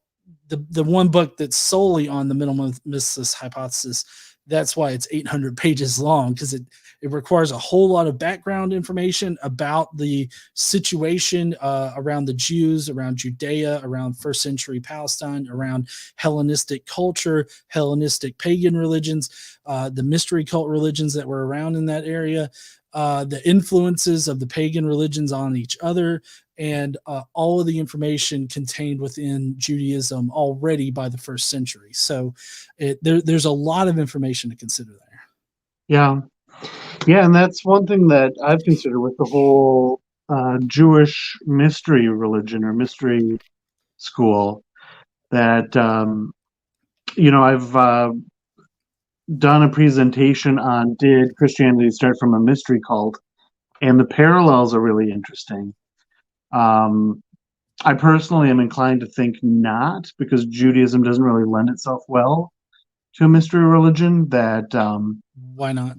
[SPEAKER 1] the one book that's solely on the minimal mythicist hypothesis, that's why it's 800 pages long, because it requires a whole lot of background information about the situation around the Jews, around Judea, around first century Palestine, around Hellenistic culture, Hellenistic pagan religions, the mystery cult religions that were around in that area, the influences of the pagan religions on each other, and all of the information contained within Judaism already by the first century. So there's a lot of information to consider there.
[SPEAKER 2] Yeah. Yeah, and that's one thing that I've considered with the whole Jewish mystery religion or mystery school. That I've done a presentation on, did Christianity start from a mystery cult, and the parallels are really interesting. Um, I personally am inclined to think not, because Judaism doesn't really lend itself well to a mystery religion. That
[SPEAKER 1] Why not?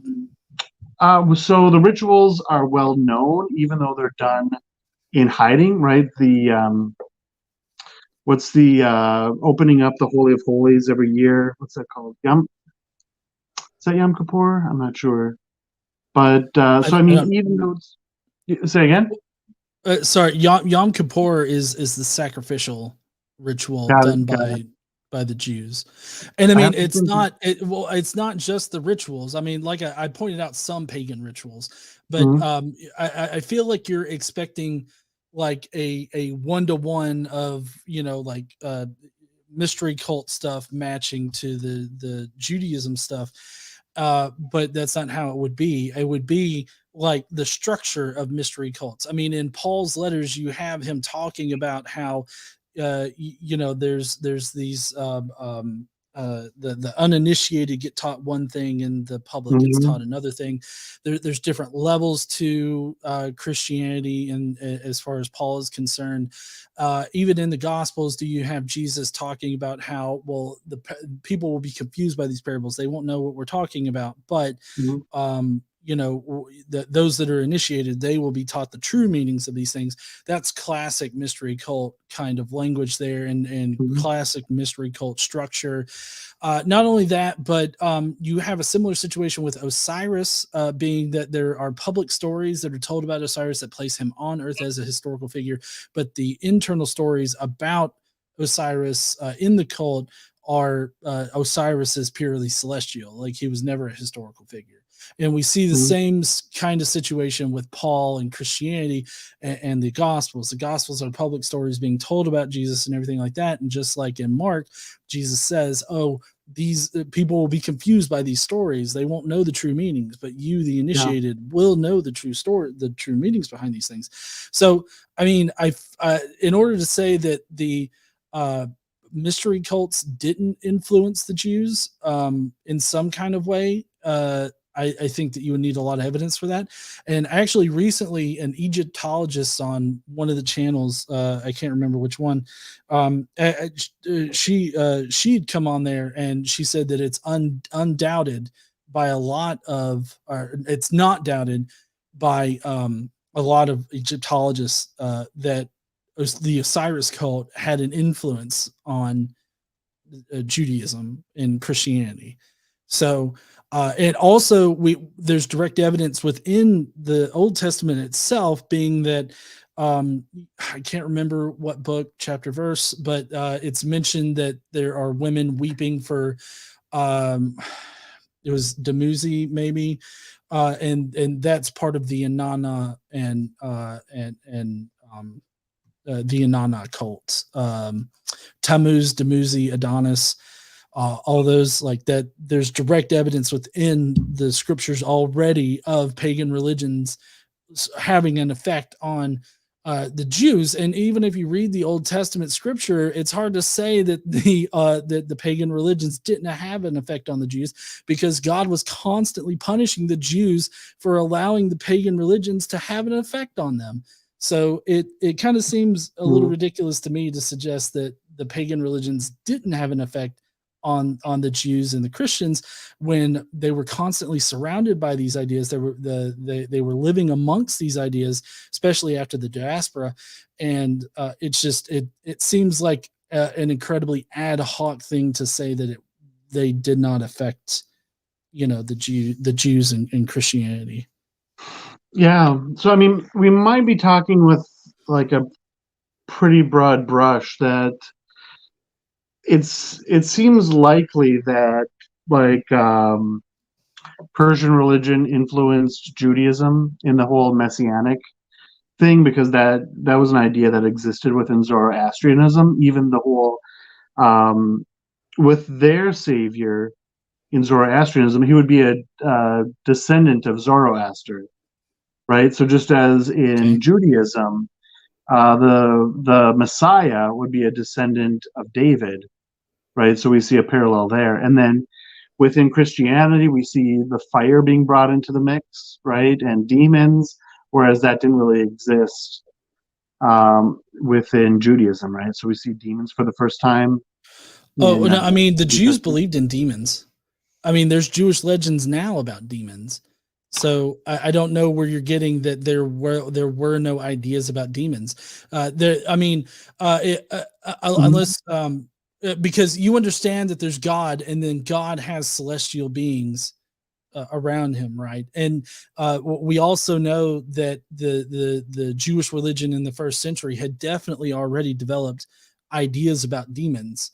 [SPEAKER 2] so the rituals are well known, even though they're done in hiding, right? The what's the opening up the Holy of Holies every year? What's that called? Is that Yom Kippur? I'm not sure. But so I
[SPEAKER 1] I
[SPEAKER 2] mean,
[SPEAKER 1] don't.
[SPEAKER 2] even though say again.
[SPEAKER 1] Sorry, Yom Kippur is the sacrificial ritual
[SPEAKER 2] Got it.
[SPEAKER 1] done
[SPEAKER 2] Got it.
[SPEAKER 1] by the Jews, and I
[SPEAKER 2] I
[SPEAKER 1] mean
[SPEAKER 2] have to think.
[SPEAKER 1] it's not just the rituals. I mean, like I pointed out some pagan rituals, but
[SPEAKER 2] Mhm,
[SPEAKER 1] I feel like you're expecting like a one-to-one of like mystery cult stuff matching to the Judaism stuff, but that's not how it would be. It would be like the structure of mystery cults. I mean, in Paul's letters, you have him talking about how, there's these the uninitiated get taught one thing and the public gets
[SPEAKER 2] mhm,
[SPEAKER 1] taught another thing. There's different levels to Christianity, and as far as Paul is concerned, even in the Gospels, do you have Jesus talking about how, well, people will be confused by these parables, they won't know what we're talking about, but
[SPEAKER 2] mhm,
[SPEAKER 1] those that are initiated, they will be taught the true meanings of these things. That's classic mystery cult kind of language there, and
[SPEAKER 2] mhm,
[SPEAKER 1] classic mystery cult structure. Not only that, but you have a similar situation with Osiris, being that there are public stories that are told about Osiris that place him on Earth as a historical figure, but the internal stories about Osiris in the cult are Osiris is purely celestial, like he was never a historical figure. And we see the
[SPEAKER 2] mhm.
[SPEAKER 1] same kind of situation with Paul and Christianity and the Gospels. The Gospels are public stories being told about Jesus and everything like that. And just like in Mark, Jesus says, "Oh, these people will be confused by these stories. They won't know the true meanings, but you, the
[SPEAKER 2] Yeah.
[SPEAKER 1] initiated, will know the true story, the true meanings behind these things." So, I mean, in order to say that the uh, mystery cults didn't influence the Jews in some kind of way, I think that you would need a lot of evidence for that. And actually, recently, an Egyptologist on one of the channels, I can't remember which one, she'd come on there and she said that it's undoubted by a lot of, or it's not doubted by a lot of Egyptologists that the Osiris cult had an influence on Judaism and Christianity. So, and also there's direct evidence within the Old Testament itself, being that I can't remember what book, chapter, verse, but it's mentioned that there are women weeping for um, it was Dumuzi maybe, and that's part of the Inanna and the Inanna cult. Tammuz, Dumuzi, Adonis. all those like that. There's direct evidence within the scriptures already of pagan religions having an effect on the Jews. And even if you read the Old Testament scripture, it's hard to say that the pagan religions didn't have an effect on the Jews, because God was constantly punishing the Jews for allowing the pagan religions to have an effect on them. So it kind of seems a little ridiculous to me to suggest that the pagan religions didn't have an effect on the Jews and the Christians when they were constantly surrounded by these ideas. They were living amongst these ideas, especially after the diaspora, and it seems like an incredibly ad hoc thing to say that they did not affect the Jews and Christianity.
[SPEAKER 2] Yeah. So I mean, we might be talking with like a pretty broad brush that it seems likely that like Persian religion influenced Judaism in the whole messianic thing, because that was an idea that existed within Zoroastrianism. Even the whole with their savior in Zoroastrianism, he would be a descendant of Zoroaster, right? So just as in Judaism, the Messiah would be a descendant of David, right? So we see a parallel there. And then within Christianity, we see the fire being brought into the mix, right? And demons, whereas that didn't really exist within Judaism, right? So we see demons for the first time.
[SPEAKER 1] Oh, no, I mean, the Jews believed in demons. I mean, there's Jewish legends now about demons. So I don't know where you're getting that there were no ideas about demons. Unless because you understand that there's God, and then God has celestial beings around him, right? And we also know that the Jewish religion in the first century had definitely already developed ideas about demons,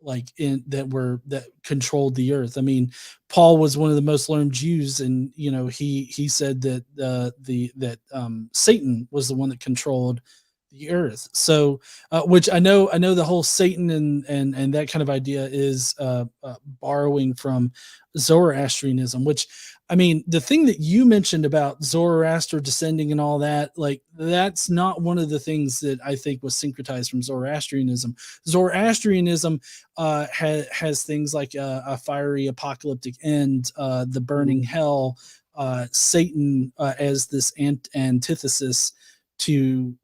[SPEAKER 1] like that controlled the earth. I mean, Paul was one of the most learned Jews, and he said that Satan was the one that controlled the earth. So which I know the whole Satan and that kind of idea is borrowing from Zoroastrianism, which, I mean, the thing that you mentioned about Zoroaster descending and all that, like, that's not one of the things that I think was syncretized from Zoroastrianism. Zoroastrianism has things like a fiery apocalyptic end, the burning hell, Satan as this antithesis to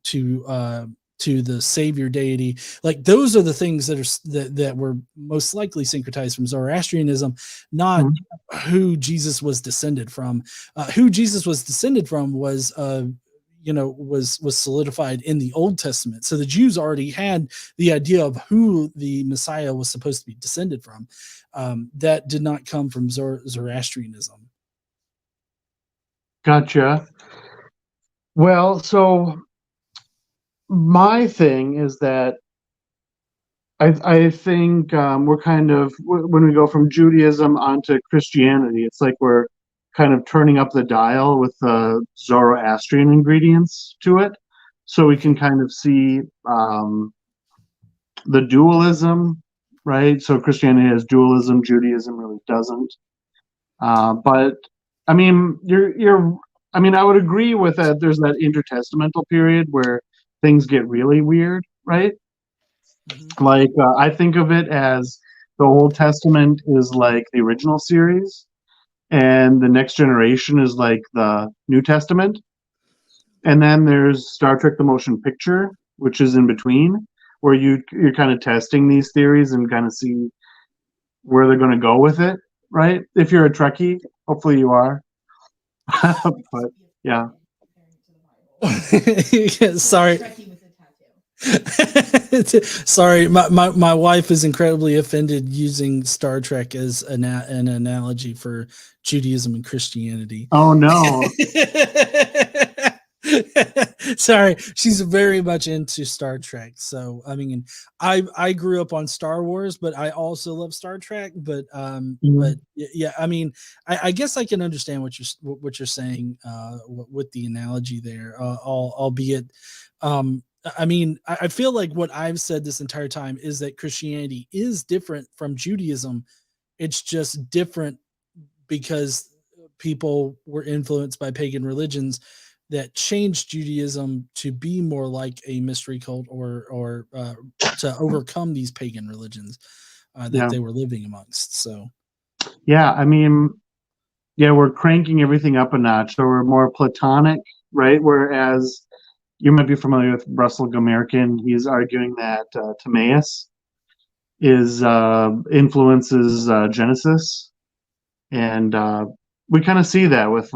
[SPEAKER 1] the savior deity. Like, those are the things that were most likely syncretized from Zoroastrianism, not who Jesus was descended from. Who Jesus was descended from was solidified in the Old Testament. So the Jews already had the idea of who the Messiah was supposed to be descended from. That did not come from Zoroastrianism.
[SPEAKER 2] Gotcha. Well, so my thing is that I think we're kind of, when we go from Judaism onto Christianity, it's like we're kind of turning up the dial with the Zoroastrian ingredients to it, so we can kind of see the dualism, right? So Christianity has dualism, Judaism really doesn't. But I mean, I mean, I would agree with that. There's that intertestamental period where things get really weird, right? Like, I think of it as the Old Testament is like the original series, and the next generation is like the New Testament. And then there's Star Trek: The Motion Picture, which is in between, where you're kind of testing these theories and kind of see where they're going to go with it, right? If you're a Trekkie, hopefully you are. But yeah.
[SPEAKER 1] Sorry. Sorry, my wife is incredibly offended using Star Trek as an analogy for Judaism and Christianity.
[SPEAKER 2] Oh no.
[SPEAKER 1] Sorry, she's very much into Star Trek. So I mean, I grew up on Star Wars, but I also love Star Trek. But yeah, I mean, I guess I can understand what you're saying with the analogy there, albeit I mean, I feel like what I've said this entire time is that Christianity is different from Judaism. It's just different because people were influenced by pagan religions that changed Judaism to be more like a mystery cult, or to overcome these pagan religions that
[SPEAKER 2] Yeah.
[SPEAKER 1] they were living amongst. So
[SPEAKER 2] Yeah. I mean, yeah, we're cranking everything up a notch. So we're more Platonic, right? Whereas you might be familiar with Russell Gomerkin. He's arguing that Timaeus is influences Genesis, and we kind of see that with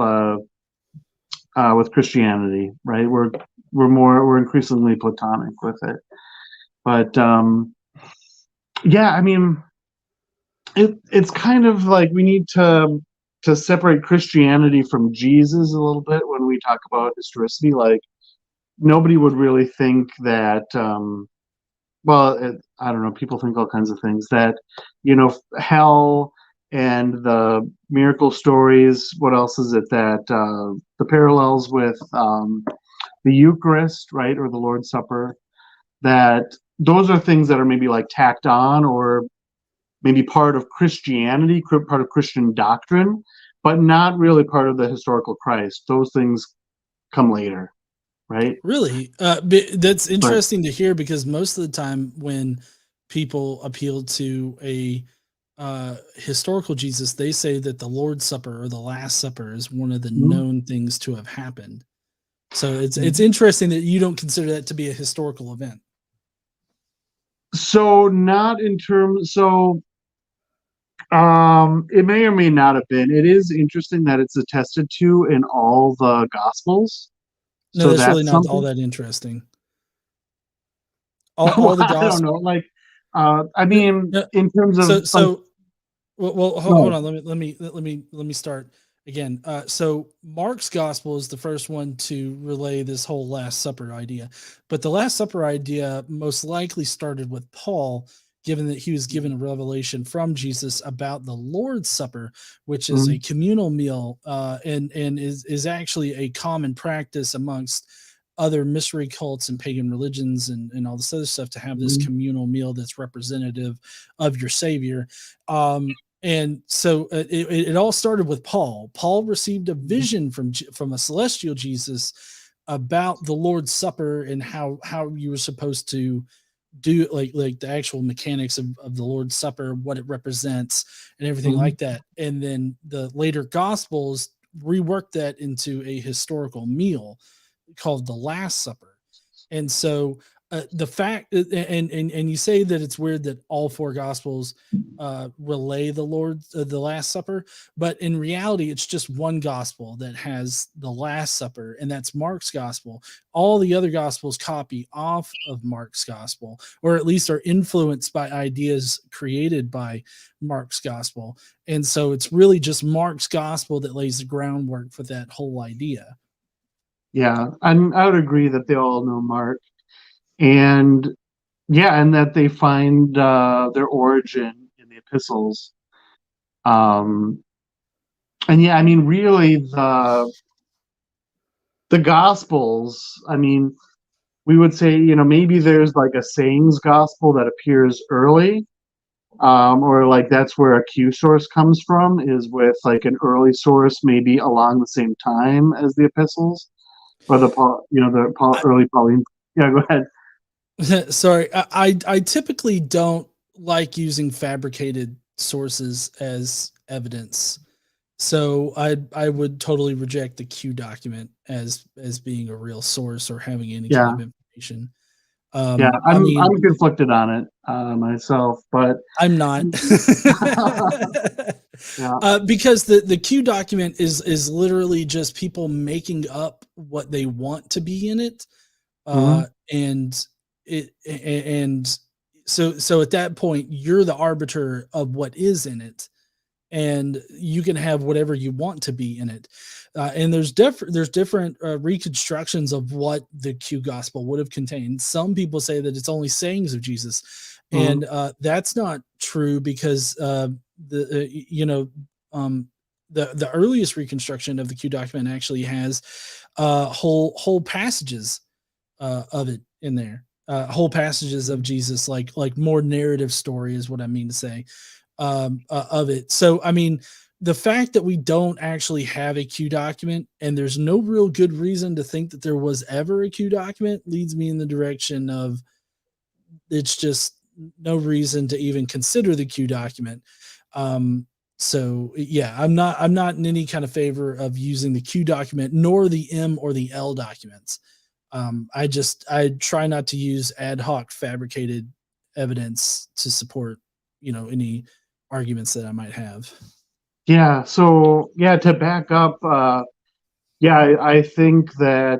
[SPEAKER 2] Christianity, right? We're increasingly Platonic with it, but yeah, I mean, it's kind of like we need to separate Christianity from Jesus a little bit when we talk about historicity. Like nobody would really think that. I don't know. People think all kinds of things that, hell and the miracle stories. What else is it that the parallels with the Eucharist, right, or the Lord's Supper? That those are things that are maybe like tacked on, or maybe part of Christianity, part of Christian doctrine, but not really part of the historical Christ. Those things come later, right?
[SPEAKER 1] really, that's
[SPEAKER 2] But
[SPEAKER 1] interesting to hear, because most of the time when people appeal to a historical Jesus, they say that the Lord's Supper or the Last Supper is one of the
[SPEAKER 2] mhm.
[SPEAKER 1] known things to have happened. So it's interesting that you don't consider that to be a historical event.
[SPEAKER 2] So not in terms. So it may or may not have been. It is interesting that it's attested to in all the Gospels.
[SPEAKER 1] No,
[SPEAKER 2] So
[SPEAKER 1] that's really
[SPEAKER 2] that's
[SPEAKER 1] not all
[SPEAKER 2] something.
[SPEAKER 1] that interesting.
[SPEAKER 2] Well,
[SPEAKER 1] All the
[SPEAKER 2] I don't
[SPEAKER 1] gospel.
[SPEAKER 2] know. Like, I mean, in terms of
[SPEAKER 1] So
[SPEAKER 2] some.
[SPEAKER 1] hold
[SPEAKER 2] No.
[SPEAKER 1] on. Let me start again. So Mark's gospel is the first one to relay this whole Last Supper idea, but the Last Supper idea most likely started with Paul, given that he was given a revelation from Jesus about the Lord's Supper, which is a
[SPEAKER 2] Mhm,
[SPEAKER 1] communal meal, and is actually a common practice amongst other mystery cults and pagan religions, and all this other stuff, to have this
[SPEAKER 2] mhm,
[SPEAKER 1] communal meal that's representative of your Savior. And so it all started with Paul. Paul received a
[SPEAKER 2] mhm,
[SPEAKER 1] vision from a celestial Jesus about the Lord's Supper, and how you were supposed to do, like the actual mechanics of the Lord's Supper, what it represents, and everything
[SPEAKER 2] mhm.
[SPEAKER 1] like that. And then the later Gospels reworked that into a historical meal called the Last Supper. And so the fact, and you say that it's weird that all four Gospels relay the Last Supper, but in reality, it's just one Gospel that has the Last Supper, and that's Mark's Gospel. All the other Gospels copy off of Mark's Gospel, or at least are influenced by ideas created by Mark's Gospel. And so it's really just Mark's Gospel that lays the groundwork for that whole idea.
[SPEAKER 2] Yeah, I would agree that they all know Mark, and yeah, and that they find their origin in the epistles. Um, and yeah, I mean, really, the Gospels. I mean, we would say, maybe there's like a sayings gospel that appears early, or like that's where a Q source comes from, is with like an early source, maybe along the same time as the epistles, or early Pauline. Yeah, go ahead.
[SPEAKER 1] Sorry, I typically don't like using fabricated sources as evidence. So I would totally reject the Q document as being a real source or having any kind
[SPEAKER 2] Yeah,
[SPEAKER 1] of information.
[SPEAKER 2] yeah,
[SPEAKER 1] I
[SPEAKER 2] I'm
[SPEAKER 1] mean,
[SPEAKER 2] conflicted on it myself, but
[SPEAKER 1] I'm not.
[SPEAKER 2] yeah.
[SPEAKER 1] Because the Q document is literally just people making up what they want to be in it,
[SPEAKER 2] Mhm,
[SPEAKER 1] and and so at that point you're the arbiter of what is in it, and you can have whatever you want to be in it. And there's different reconstructions of what the Q gospel would have contained. Some people say that it's only sayings of Jesus,
[SPEAKER 2] mhm,
[SPEAKER 1] and that's not true, because the you know the earliest reconstruction of the Q document actually has whole passages of it in there, whole passages of Jesus, like more narrative story is what I mean to say, of it. So, I mean, the fact that we don't actually have a Q document and there's no real good reason to think that there was ever a Q document leads me in the direction of it's just no reason to even consider the Q document. So yeah, I'm not in any kind of favor of using the Q document nor the M or the L documents. I try not to use ad hoc fabricated evidence to support, any arguments that I might have.
[SPEAKER 2] Yeah. So yeah, to back up, yeah, I think that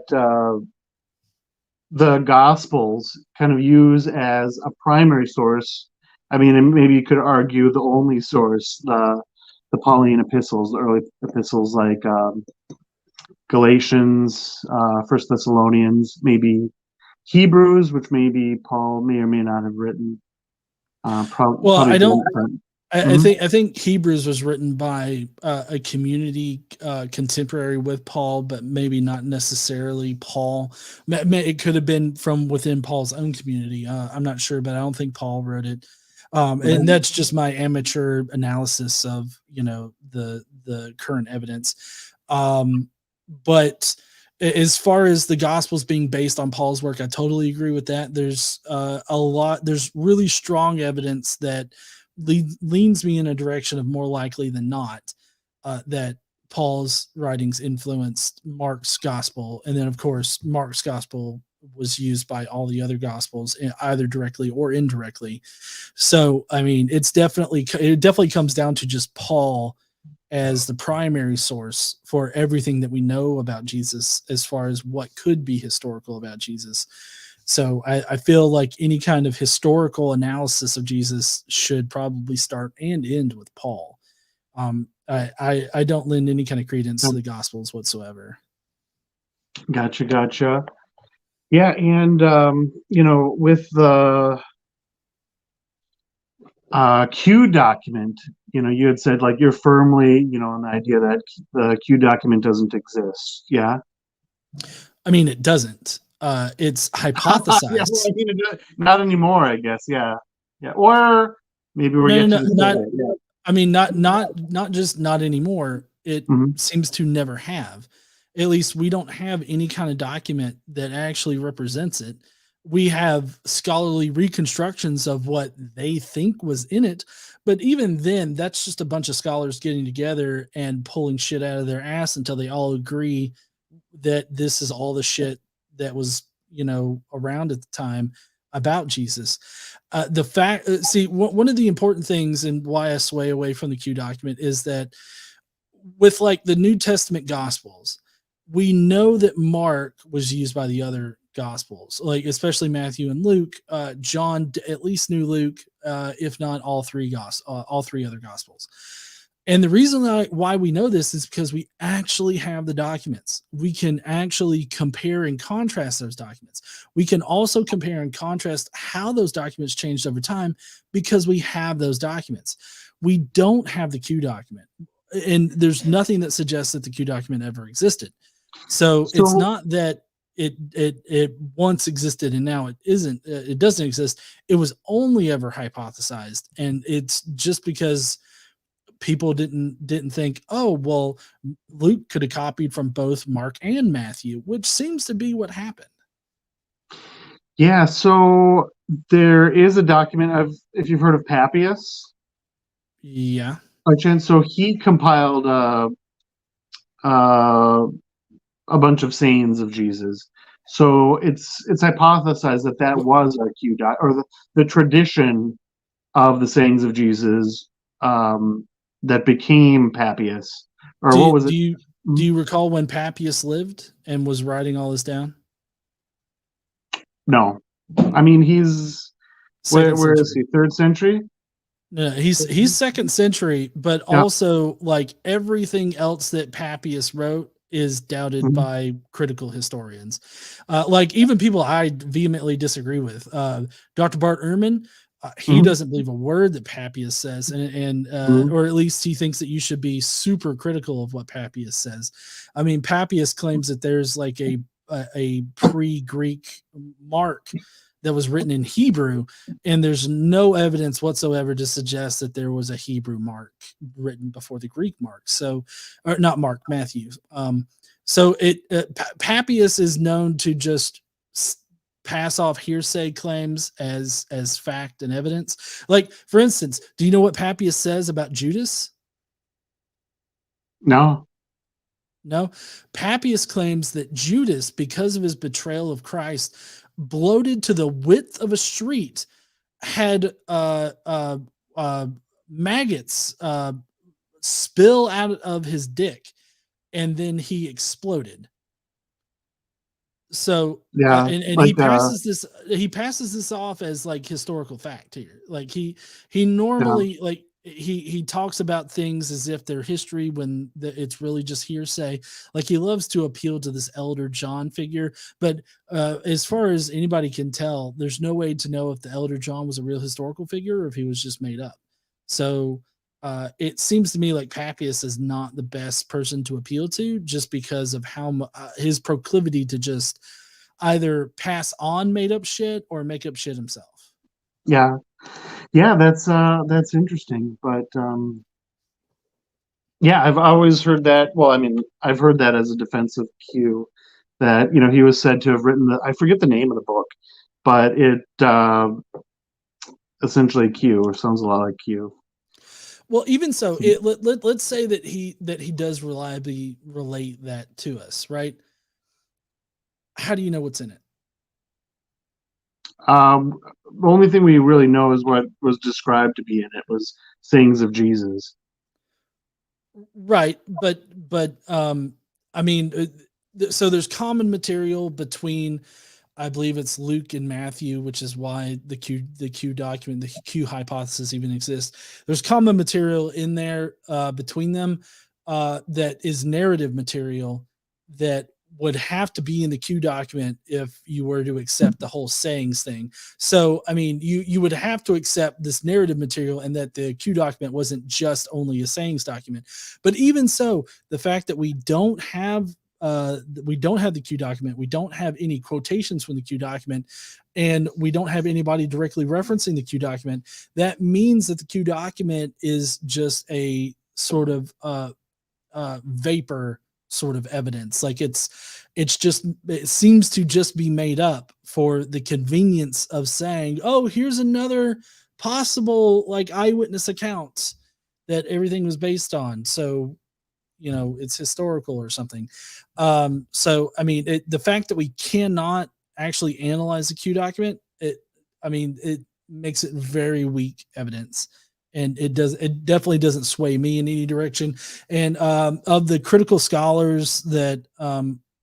[SPEAKER 2] the Gospels kind of use as a primary source. I mean, and maybe you could argue the only source, the Pauline epistles, the early epistles like Galatians, First Thessalonians, maybe Hebrews, which maybe Paul may or may not have written.
[SPEAKER 1] Well,
[SPEAKER 2] Probably
[SPEAKER 1] I don't.
[SPEAKER 2] don't.
[SPEAKER 1] I think Hebrews was written by a community contemporary with Paul, but maybe not necessarily Paul. It could have been from within Paul's own community. I'm not sure, but I don't think Paul wrote it. And that's just my amateur analysis of the current evidence. But as far as the Gospels being based on Paul's work, I totally agree with that. There's there's really strong evidence that leans me in a direction of more likely than not that Paul's writings influenced Mark's gospel. And then, of course, Mark's gospel was used by all the other gospels, either directly or indirectly. So, I mean, it definitely comes down to just Paul as the primary source for everything that we know about Jesus as far as what could be historical about Jesus. So I feel like any kind of historical analysis of Jesus should probably start and end with Paul. I don't lend any kind of credence to the Gospels whatsoever.
[SPEAKER 2] Gotcha. Yeah, and with the Q document, you had said like you're firmly, on the idea that the Q document doesn't exist. Yeah.
[SPEAKER 1] I mean, it doesn't. It's hypothesized.
[SPEAKER 2] Yeah, well, I mean, not anymore, I guess. Yeah. Or maybe we're getting to
[SPEAKER 1] not.
[SPEAKER 2] that. Yeah.
[SPEAKER 1] I mean, not just not anymore. It
[SPEAKER 2] Mhm.
[SPEAKER 1] seems to never have. At least we don't have any kind of document that actually represents it. We have scholarly reconstructions of what they think was in it, but even then, that's just a bunch of scholars getting together and pulling shit out of their ass until they all agree that this is all the shit that was, around at the time about Jesus. The fact, see, one of the important things and why I sway away from the Q document is that with like the New Testament Gospels, we know that Mark was used by the other Gospels, like especially Matthew and Luke. John at least knew Luke, if not all three other Gospels. And the reason why we know this is because we actually have the documents. We can actually compare and contrast those documents. We can also compare and contrast how those documents changed over time because we have those documents. We don't have the Q document. And there's nothing that suggests that the Q document ever existed. So it's not that it once existed and now it isn't. It doesn't exist. It was only ever hypothesized, and it's just because people didn't think, oh well, Luke could have copied from both Mark and Matthew, which seems to be what happened.
[SPEAKER 2] Yeah. So there is a document of, if you've heard of Papias.
[SPEAKER 1] Yeah.
[SPEAKER 2] By chance, so he compiled a bunch of sayings of Jesus. So it's hypothesized that was a Q dot, or the tradition of the sayings of Jesus that became Papias, or what was it?
[SPEAKER 1] Do you recall when Papias lived and was writing all this down?
[SPEAKER 2] No, I mean he's where is he? 3rd century?
[SPEAKER 1] No, he's 2nd century, but also like everything else that Papias wrote is doubted by critical historians. Like even people I vehemently disagree with. Dr. Bart Ehrman, he doesn't believe a word that Papias says, and or at least he thinks that you should be super critical of what Papias says. I mean, Papias claims that there's like a a pre-Greek mark that was written in Hebrew, and there's no evidence whatsoever to suggest that there was a Hebrew mark written before the Greek mark. So, or not Mark, Matthew. So Papias is known to just pass off hearsay claims as fact and evidence. Like, for instance, do you know what Papias says about Judas?
[SPEAKER 2] No.
[SPEAKER 1] No. Papias claims that Judas, because of his betrayal of Christ, bloated to the width of a street, had maggots spill out of his dick, and then he exploded. So
[SPEAKER 2] Yeah,
[SPEAKER 1] and
[SPEAKER 2] like
[SPEAKER 1] he passes this off as like historical fact here. Like he
[SPEAKER 2] yeah,
[SPEAKER 1] normally like he talks about things as if they're history when it's really just hearsay. Like he loves to appeal to this elder John figure, but as far as anybody can tell, there's no way to know if the elder John was a real historical figure or if he was just made up. So it seems to me like Papias is not the best person to appeal to, just because of how his proclivity to just either pass on made up shit or make up shit himself.
[SPEAKER 2] yeah, yeah. That's interesting, but yeah, I've always heard that. Well, I mean, I've heard that as a defense of Q, that he was said to have written the. I forget the name of the book, but it essentially Q, or sounds a lot like Q.
[SPEAKER 1] Well, even so, let's say that he does reliably relate that to us, right? How do you know what's in it?
[SPEAKER 2] The only thing we really know is what was described to be in it was sayings of Jesus.
[SPEAKER 1] Right, but I mean, so there's common material between, I believe it's Luke and Matthew, which is why the Q document, the Q hypothesis even exists. There's common material in there between them that is narrative material that would have to be in the Q document if you were to accept the whole sayings thing. So, I mean, you would have to accept this narrative material and that the Q document wasn't just only a sayings document. But even so, the fact that we don't have the Q document, we don't have any quotations from the Q document, and we don't have anybody directly referencing the Q document, that means that the Q document is just a sort of vapor sort of evidence. Like it seems to just be made up for the convenience of saying, oh, here's another possible like eyewitness account that everything was based on. So it's historical or something. So I mean, the fact that we cannot actually analyze the Q document, it makes it very weak evidence, and it definitely doesn't sway me in any direction. And of the critical scholars that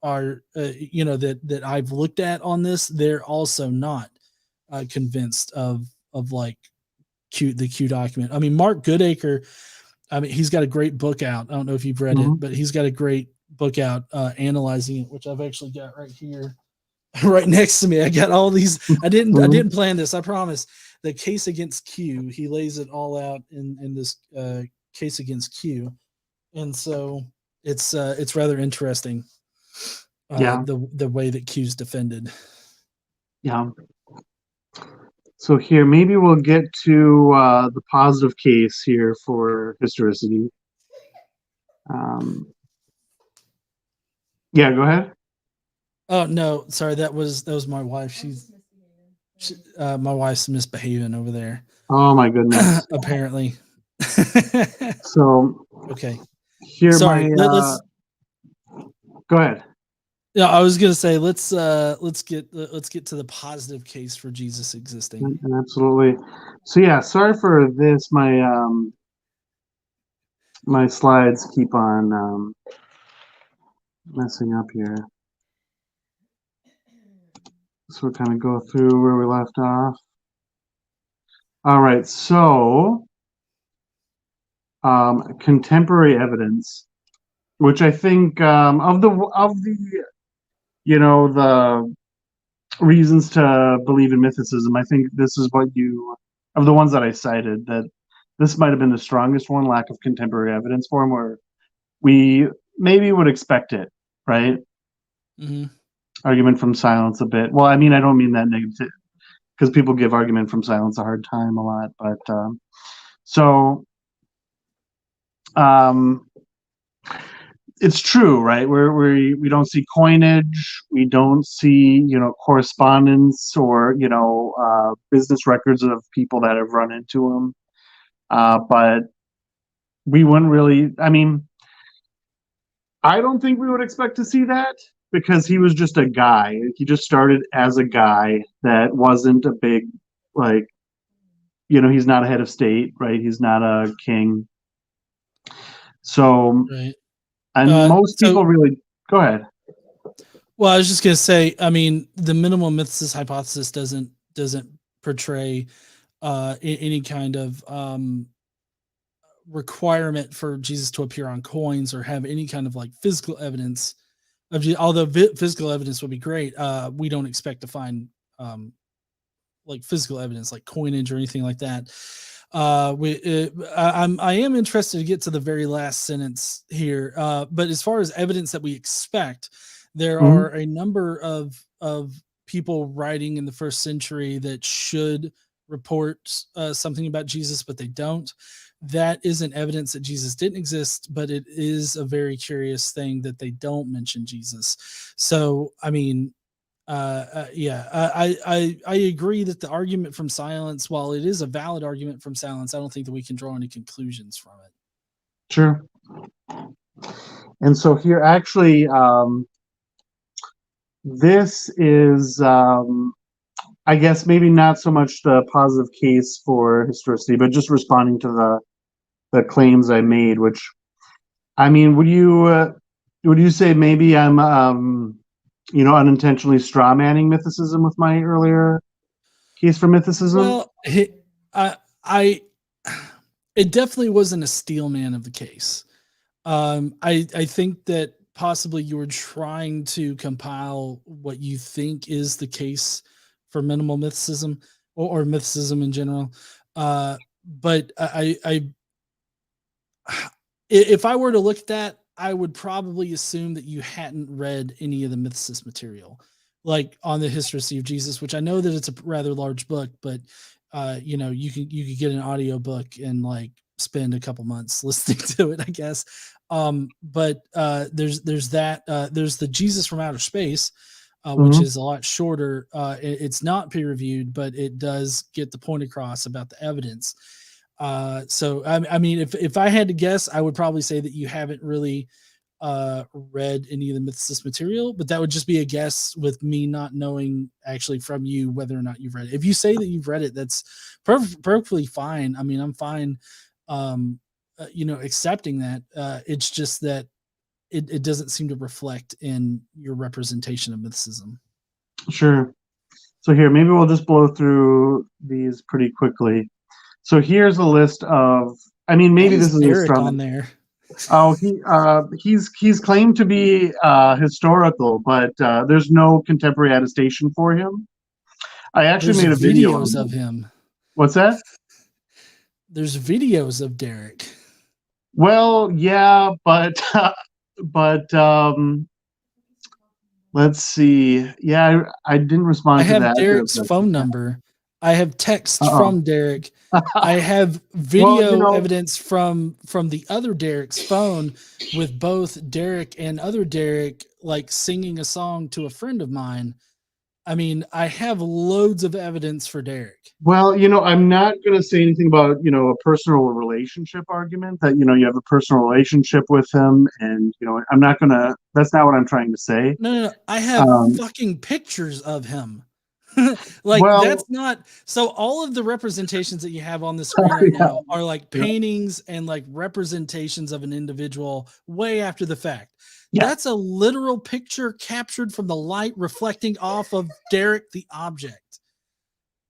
[SPEAKER 1] are that I've looked at on this, they're also not convinced of like the Q document. I mean, Mark Goodacre, I mean, he's got a great book out. I don't know if you've read it, but he's got a great book out analyzing it, which I've actually got right here, right next to me. I got all these. I didn't plan this. I promise. The case against Q. He lays it all out in this case against Q, and so it's rather interesting.
[SPEAKER 2] Yeah,
[SPEAKER 1] The way that Q's defended.
[SPEAKER 2] yeah. So here, maybe we'll get to the positive case here for historicity. Yeah, go ahead.
[SPEAKER 1] Oh no, sorry. That was my wife. My wife's misbehaving over there.
[SPEAKER 2] Oh my goodness.
[SPEAKER 1] Apparently.
[SPEAKER 2] So
[SPEAKER 1] Okay.
[SPEAKER 2] here,
[SPEAKER 1] Sorry.
[SPEAKER 2] my
[SPEAKER 1] Let's.
[SPEAKER 2] go ahead.
[SPEAKER 1] Yeah, I was gonna say let's get to the positive case for Jesus existing.
[SPEAKER 2] Absolutely. So yeah, sorry for this. My slides keep on messing up here. So we'll kind of go through where we left off. All right, so contemporary evidence, which I think of the the reasons to believe in mythicism. I think this is what of the ones that I cited, that this might have been the strongest one, lack of contemporary evidence form, where we maybe would expect it, right?
[SPEAKER 1] Mm-hmm.
[SPEAKER 2] argument from silence a bit. Well, I mean, I don't mean that negative because people give argument from silence a hard time a lot, but so um, it's true, right? We don't see coinage, we don't see correspondence or business records of people that have run into him, but we wouldn't really. I mean, I don't think we would expect to see that because he was just a guy. He just started as a guy that wasn't a big, like, he's not a head of state, right? He's not a king. So,
[SPEAKER 1] Right.
[SPEAKER 2] and most
[SPEAKER 1] So,
[SPEAKER 2] people really go ahead.
[SPEAKER 1] well, I was just gonna say, I mean, the minimal mythicist hypothesis doesn't portray any kind of requirement for Jesus to appear on coins or have any kind of like physical evidence of although physical evidence would be great. We don't expect to find like physical evidence like coinage or anything like that. I am interested to get to the very last sentence here, but as far as evidence that we expect, there
[SPEAKER 2] Mhm.
[SPEAKER 1] are a number of people writing in the first century that should report something about Jesus, but they don't. That isn't evidence that Jesus didn't exist, but it is a very curious thing that they don't mention Jesus. So, I mean, yeah, I agree that the argument from silence, while it is a valid argument from silence, I don't think that we can draw any conclusions from it.
[SPEAKER 2] Sure. And so here, actually, this is, I guess, maybe not so much the positive case for historicity, but just responding to the claims I made. Which, I mean, would you say maybe I'm unintentionally straw manning mythicism with my earlier case for mythicism?
[SPEAKER 1] Well, I, it definitely wasn't a steel man of the case. I think that possibly you were trying to compile what you think is the case for minimal mythicism or mythicism in general. But if I were to look at that, I would probably assume that you hadn't read any of the mythicist material, like on the Historicity of Jesus, which I know that it's a rather large book, but you could get an audio book and like spend a couple months listening to it, I guess. But there's that there's the Jesus from Outer Space, which
[SPEAKER 2] Hmm.
[SPEAKER 1] is a lot shorter. It's not peer reviewed, but it does get the point across about the evidence. So I mean, if I had to guess, I would probably say that you haven't really read any of the mythicist material, but that would just be a guess with me not knowing actually from you whether or not you've read it. If you say that you've read it, that's perfectly fine. I mean, I'm fine, accepting that. It's just that it doesn't seem to reflect in your representation of mythicism.
[SPEAKER 2] Sure. So here, maybe we'll just blow through these pretty quickly. So here's a list of. I mean,
[SPEAKER 1] Why
[SPEAKER 2] maybe
[SPEAKER 1] is
[SPEAKER 2] this is a
[SPEAKER 1] Derek
[SPEAKER 2] straw
[SPEAKER 1] on
[SPEAKER 2] man.
[SPEAKER 1] there?
[SPEAKER 2] Oh, he's claimed to be historical, but there's no contemporary attestation for him. I actually
[SPEAKER 1] There's
[SPEAKER 2] made a video on
[SPEAKER 1] videos
[SPEAKER 2] that.
[SPEAKER 1] of him.
[SPEAKER 2] What's that?
[SPEAKER 1] There's videos of Derek.
[SPEAKER 2] Well, yeah, but but let's see. Yeah, I didn't
[SPEAKER 1] I
[SPEAKER 2] respond to
[SPEAKER 1] have
[SPEAKER 2] that.
[SPEAKER 1] Derek's phone number. I have texts
[SPEAKER 2] Uh-oh.
[SPEAKER 1] from Derek. I have
[SPEAKER 2] Well,
[SPEAKER 1] video evidence from the other Derek's phone with both Derek and other Derek like singing a song to a friend of mine. I mean, I have loads of evidence for Derek.
[SPEAKER 2] well, I'm not going to say anything about, a personal relationship argument that, you have a personal relationship with him. And, I'm not going to, that's not what I'm trying to say.
[SPEAKER 1] No. I have
[SPEAKER 2] Um,
[SPEAKER 1] fucking pictures of him. Like
[SPEAKER 2] well,
[SPEAKER 1] that's not so all of the representations that you have on the screen right
[SPEAKER 2] yeah,
[SPEAKER 1] now are like
[SPEAKER 2] yeah,
[SPEAKER 1] paintings and like representations of an individual way after the fact.
[SPEAKER 2] yeah,
[SPEAKER 1] That's a literal picture captured from the light reflecting off of Derek the object.
[SPEAKER 2] yeah,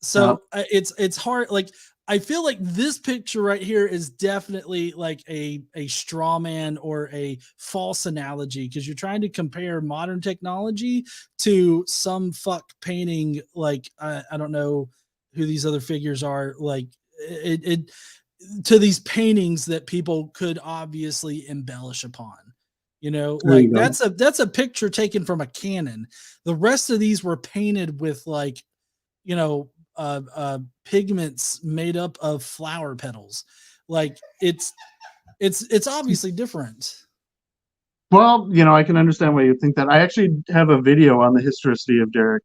[SPEAKER 1] So it's hard. Like I feel like this picture right here is definitely like a straw man or a false analogy because you're trying to compare modern technology to some fuck painting. Like I don't know who these other figures are. Like it to these paintings that people could obviously embellish upon. You know,
[SPEAKER 2] There you
[SPEAKER 1] like
[SPEAKER 2] go.
[SPEAKER 1] that's a picture taken from a cannon. The rest of these were painted with like, you know, pigments made up of flower petals. Like it's obviously different.
[SPEAKER 2] Well, I can understand why you think that. I actually have a video on the historicity of Derek.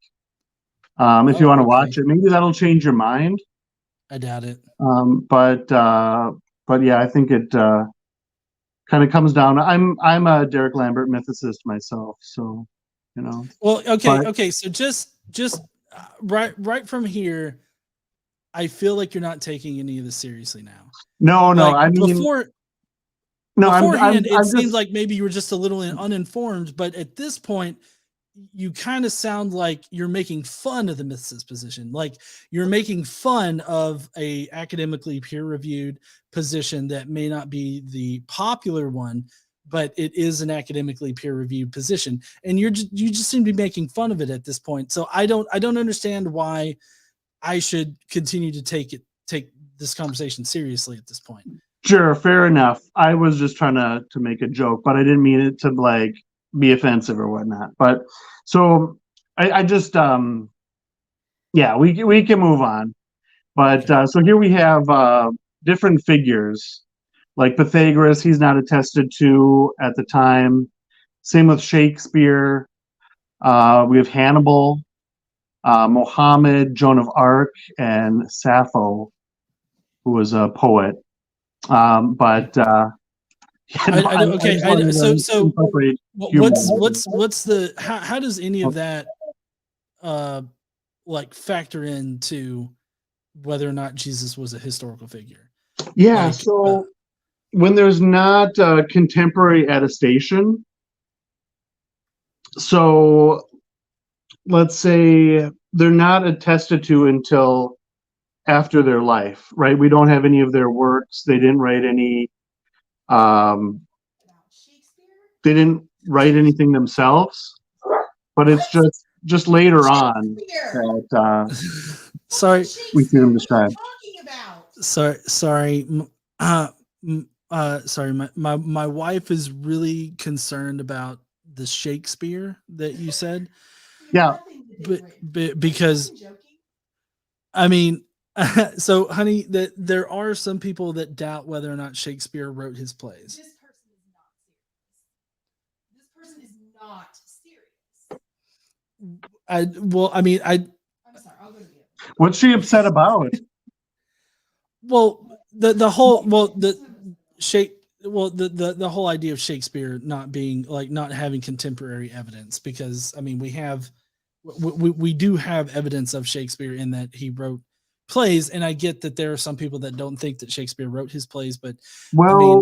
[SPEAKER 2] If you
[SPEAKER 1] Oh,
[SPEAKER 2] want to
[SPEAKER 1] okay.
[SPEAKER 2] watch it, maybe that'll change your mind.
[SPEAKER 1] I doubt it.
[SPEAKER 2] Um, but uh, but yeah, I think it kind of comes down. I'm a Derek Lambert mythicist myself, so you know.
[SPEAKER 1] Well,
[SPEAKER 2] But
[SPEAKER 1] okay. So just right from here, I feel like you're not taking any of this seriously now.
[SPEAKER 2] no, no,
[SPEAKER 1] Like
[SPEAKER 2] I mean, no,
[SPEAKER 1] beforehand, it
[SPEAKER 2] I'm
[SPEAKER 1] seemed
[SPEAKER 2] just
[SPEAKER 1] like maybe you were just a little uninformed, but at this point, you kind of sound like you're making fun of the mythicist position. Like you're making fun of a academically peer-reviewed position that may not be the popular one, but it is an academically peer-reviewed position. And you just seem to be making fun of it at this point. So I don't understand why I should continue to take this conversation seriously at this point.
[SPEAKER 2] sure, fair enough. I was just trying to make a joke, but I didn't mean it to like be offensive or whatnot. But so I just yeah, we can move on. But
[SPEAKER 1] Okay.
[SPEAKER 2] so here we have different figures like Pythagoras. He's not attested to at the time. Same with Shakespeare. We have Hannibal, Mohammed, Joan of Arc, and Sappho, who was a poet. But yeah, no, I
[SPEAKER 1] Okay.
[SPEAKER 2] just wanted to
[SPEAKER 1] So
[SPEAKER 2] incorporate humor.
[SPEAKER 1] what's the how does any of that uh like factor into whether or not Jesus was a historical figure?
[SPEAKER 2] Yeah,
[SPEAKER 1] Like
[SPEAKER 2] so when there's not contemporary attestation, so let's say they're not attested to until after their life, right? We don't have any of their works. They didn't write any. Um, they didn't write anything themselves, but it's just later on that
[SPEAKER 1] sorry,
[SPEAKER 2] we see them described.
[SPEAKER 1] sorry. Sorry, my wife is really concerned about the Shakespeare that you said,
[SPEAKER 2] Yeah,
[SPEAKER 1] because I mean, so honey, that there are some people that doubt whether or not Shakespeare wrote his plays. I mean,
[SPEAKER 2] what's she upset about?
[SPEAKER 1] well, the whole, well, the Shake, well, the whole idea of Shakespeare not being like not having contemporary evidence, because I mean, we do have evidence of Shakespeare in that he wrote plays, and I get that there are some people that don't think that Shakespeare wrote his plays, but I mean,
[SPEAKER 2] Well,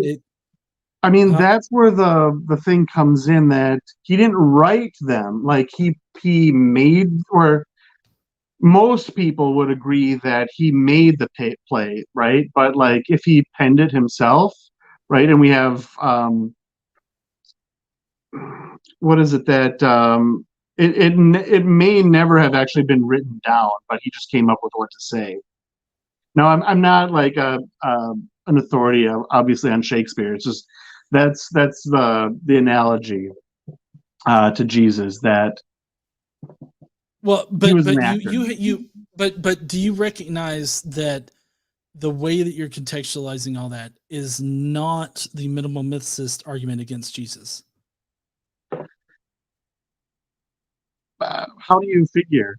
[SPEAKER 2] I mean, that's where the thing comes in that he didn't write them. Like he made, or most people would agree that he made the play, right? But like if he penned it himself, right? And we have what is it that it may never have actually been written down, but he just came up with what to say. Now I'm not like an authority obviously on Shakespeare. It's just that's the analogy to Jesus, that
[SPEAKER 1] well,
[SPEAKER 2] he was an
[SPEAKER 1] but
[SPEAKER 2] actor.
[SPEAKER 1] but do you recognize that the way that you're contextualizing all that is not the minimal mythicist argument against Jesus?
[SPEAKER 2] How do you figure?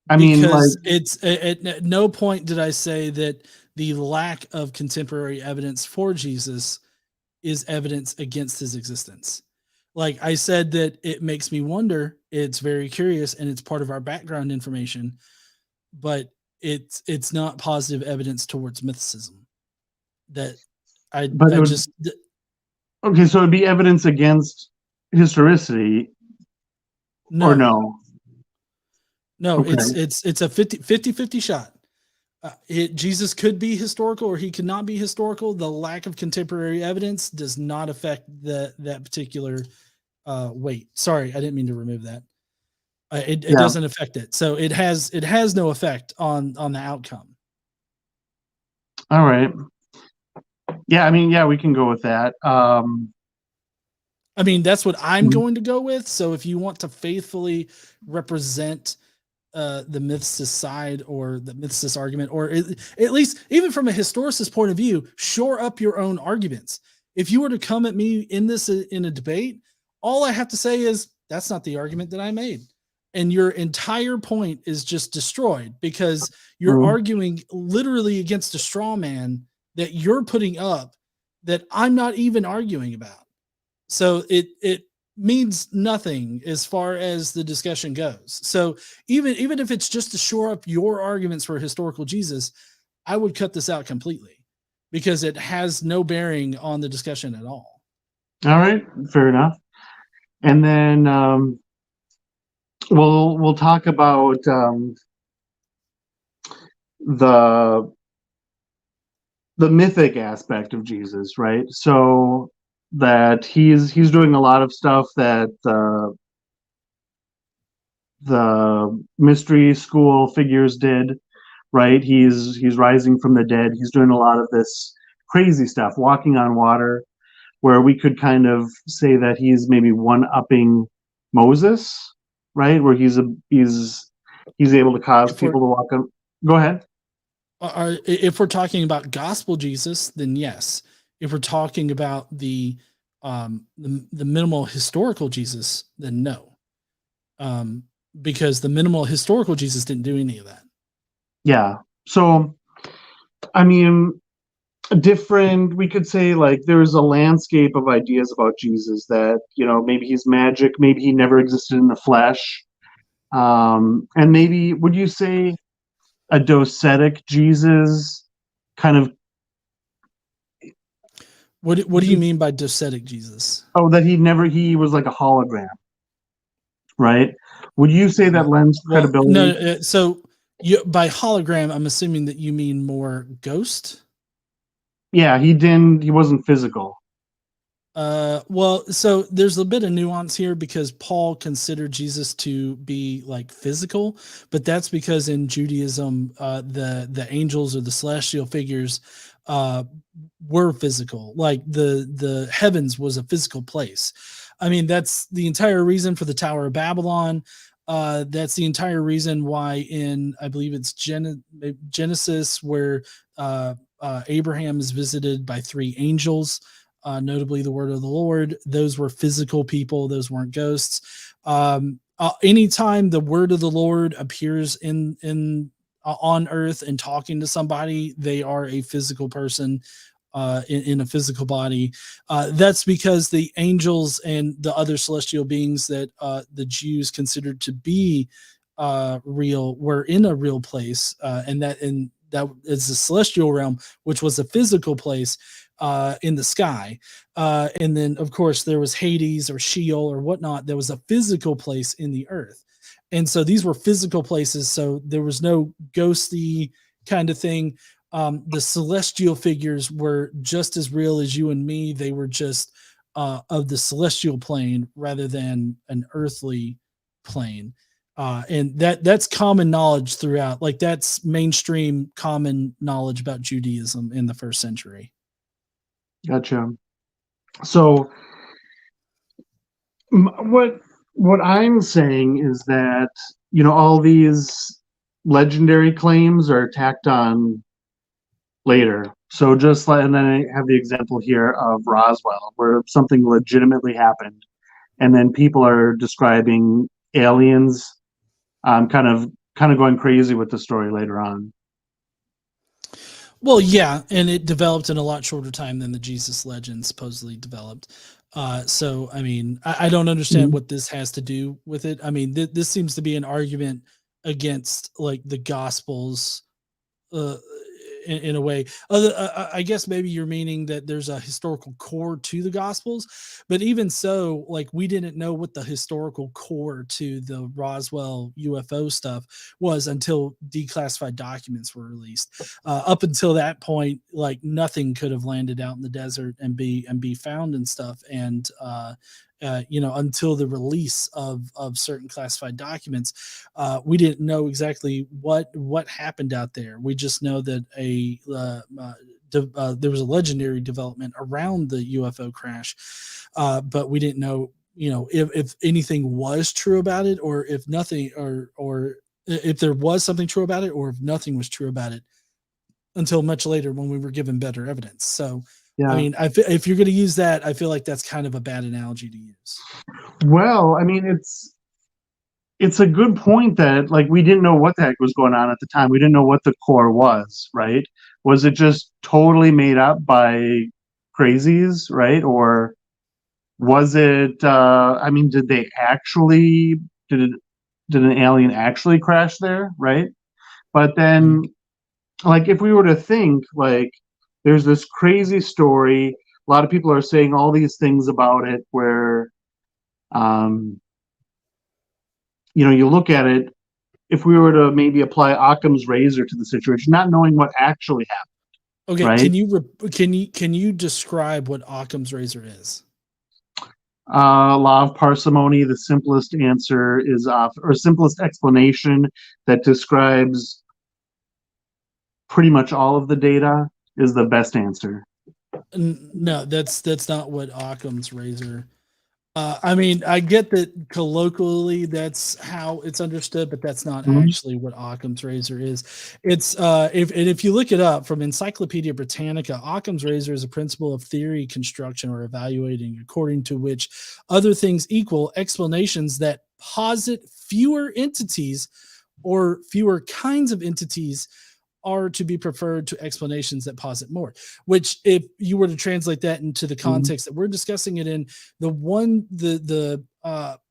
[SPEAKER 2] I mean, like,
[SPEAKER 1] Because it's at no point did I say that the lack of contemporary evidence for Jesus is evidence against his existence. Like I said, that it makes me wonder, it's very curious, and it's part of our background information, but it's not positive evidence towards mythicism. That
[SPEAKER 2] but it
[SPEAKER 1] I
[SPEAKER 2] would,
[SPEAKER 1] just
[SPEAKER 2] okay, so it'd be evidence against historicity, or
[SPEAKER 1] no.
[SPEAKER 2] no?
[SPEAKER 1] No,
[SPEAKER 2] Okay.
[SPEAKER 1] it's a 50 shot. Jesus could be historical or he could not be historical. The lack of contemporary evidence does not affect that particular weight. Sorry, I didn't mean to remove that. It
[SPEAKER 2] Yeah.
[SPEAKER 1] doesn't affect it. So it has no effect on the outcome.
[SPEAKER 2] All right. Yeah, I mean, yeah, we can go with that.
[SPEAKER 1] I mean, that's what I'm
[SPEAKER 2] Mhm.
[SPEAKER 1] going to go with. So if you want to faithfully represent the mythicist side or the mythicist argument, or at least even from a historicist point of view, shore up your own arguments. If you were to come at me in this in a debate, all I have to say is that's not the argument that I made. And your entire point is just destroyed because you're
[SPEAKER 2] Mhm.
[SPEAKER 1] arguing literally against a straw man that you're putting up that I'm not even arguing about. So it means nothing as far as the discussion goes. So even if it's just to shore up your arguments for historical Jesus, I would cut this out completely because it has no bearing on the discussion at all.
[SPEAKER 2] All right, fair enough. And then we'll talk about the mythic aspect of Jesus, right? So that he's doing a lot of stuff that the mystery school figures did, right? He's rising from the dead. He's doing a lot of this crazy stuff, walking on water, where we could kind of say that he's maybe one upping Moses, right? Where he's able to cause
[SPEAKER 1] If we're
[SPEAKER 2] people to walk on. Go ahead.
[SPEAKER 1] if we're talking about gospel Jesus, then yes. If we're talking about the minimal historical Jesus, then no. Um, because the minimal historical Jesus didn't do any of that.
[SPEAKER 2] Yeah. So I mean, different, we could say, like, there's a landscape of ideas about Jesus that, maybe he's magic, maybe he never existed in the flesh. And maybe, would you say a docetic Jesus kind of,
[SPEAKER 1] What do you mean by docetic Jesus?
[SPEAKER 2] oh, that he was like a hologram, right? Would you say that lends
[SPEAKER 1] Well, no.
[SPEAKER 2] credibility?
[SPEAKER 1] So by hologram, I'm assuming that you mean more ghost.
[SPEAKER 2] Yeah, he wasn't physical.
[SPEAKER 1] Well, so there's a bit of nuance here because Paul considered Jesus to be like physical, but that's because in Judaism, the angels or the celestial figures uh, were physical. Like the heavens was a physical place. I mean, that's the entire reason for the Tower of Babylon. That's the entire reason why in I believe it's Genesis where Abraham is visited by three angels, notably the word of the Lord. Those were physical people; those weren't ghosts. Anytime the word of the Lord appears in on earth and talking to somebody, they are a physical person in a physical body. That's because the angels and the other celestial beings that the Jews considered to be real were in a real place, and that is the celestial realm, which was a physical place in the sky. And then, of course, there was Hades or Sheol or whatnot. That was a physical place in the earth. And so these were physical places. So there was no ghosty kind of thing. The celestial figures were just as real as you and me. They were just of the celestial plane rather than an earthly plane. And that's common knowledge throughout. Like that's mainstream common knowledge about Judaism in the first century.
[SPEAKER 2] Gotcha. So what I'm saying is that, all these legendary claims are tacked on later. So just like, and then I have the example here of Roswell, where something legitimately happened, and then people are describing aliens, kind of going crazy with the story later on.
[SPEAKER 1] Well, yeah, and it developed in a lot shorter time than the Jesus legend supposedly developed. So, I mean, I don't understand
[SPEAKER 2] Mhm.
[SPEAKER 1] what this has to do with it. I mean, this seems to be an argument against like the Gospels uh, in a way. I guess maybe you're meaning that there's a historical core to the Gospels, but even so, like we didn't know what the historical core to the Roswell UFO stuff was until declassified documents were released. Up until that point, like nothing could have landed out in the desert and be found and stuff. And until the release of certain classified documents, we didn't know exactly what happened out there. We just know that a there was a legendary development around the UFO crash, but we didn't know, if anything was true about it, or if nothing, or if there was something true about it, or if nothing was true about it until much later when we were given better evidence. So, I
[SPEAKER 2] Yeah.
[SPEAKER 1] mean, if you're going to use that, I feel like that's kind of a bad analogy to use.
[SPEAKER 2] Well, I mean, it's a good point that like we didn't know what the heck was going on at the time. We didn't know what the core was, right? Was it just totally made up by crazies, right? Or was it I mean, did it did an alien actually crash there, right? But
[SPEAKER 1] Mhm.
[SPEAKER 2] then like if we were to think like there's this crazy story, a lot of people are saying all these things about it where um you look at it, if we were to maybe apply Occam's razor to the situation, not knowing what actually happened,
[SPEAKER 1] Okay,
[SPEAKER 2] right?
[SPEAKER 1] can you describe what Occam's razor is?
[SPEAKER 2] Law of parsimony, the simplest answer is off, or simplest explanation that describes pretty much all of the data is the best answer.
[SPEAKER 1] No, that's not what Occam's razor. I mean, I get that colloquially that's how it's understood, but that's not
[SPEAKER 2] Mhm.
[SPEAKER 1] actually what Occam's razor is. It's if you look it up from Encyclopedia Britannica, Occam's razor is a principle of theory construction or evaluating, according to which other things equal explanations that posit fewer entities or fewer kinds of entities are to be preferred to explanations that posit more. Which, if you were to translate that into the
[SPEAKER 2] Mhm.
[SPEAKER 1] context that we're discussing it in, the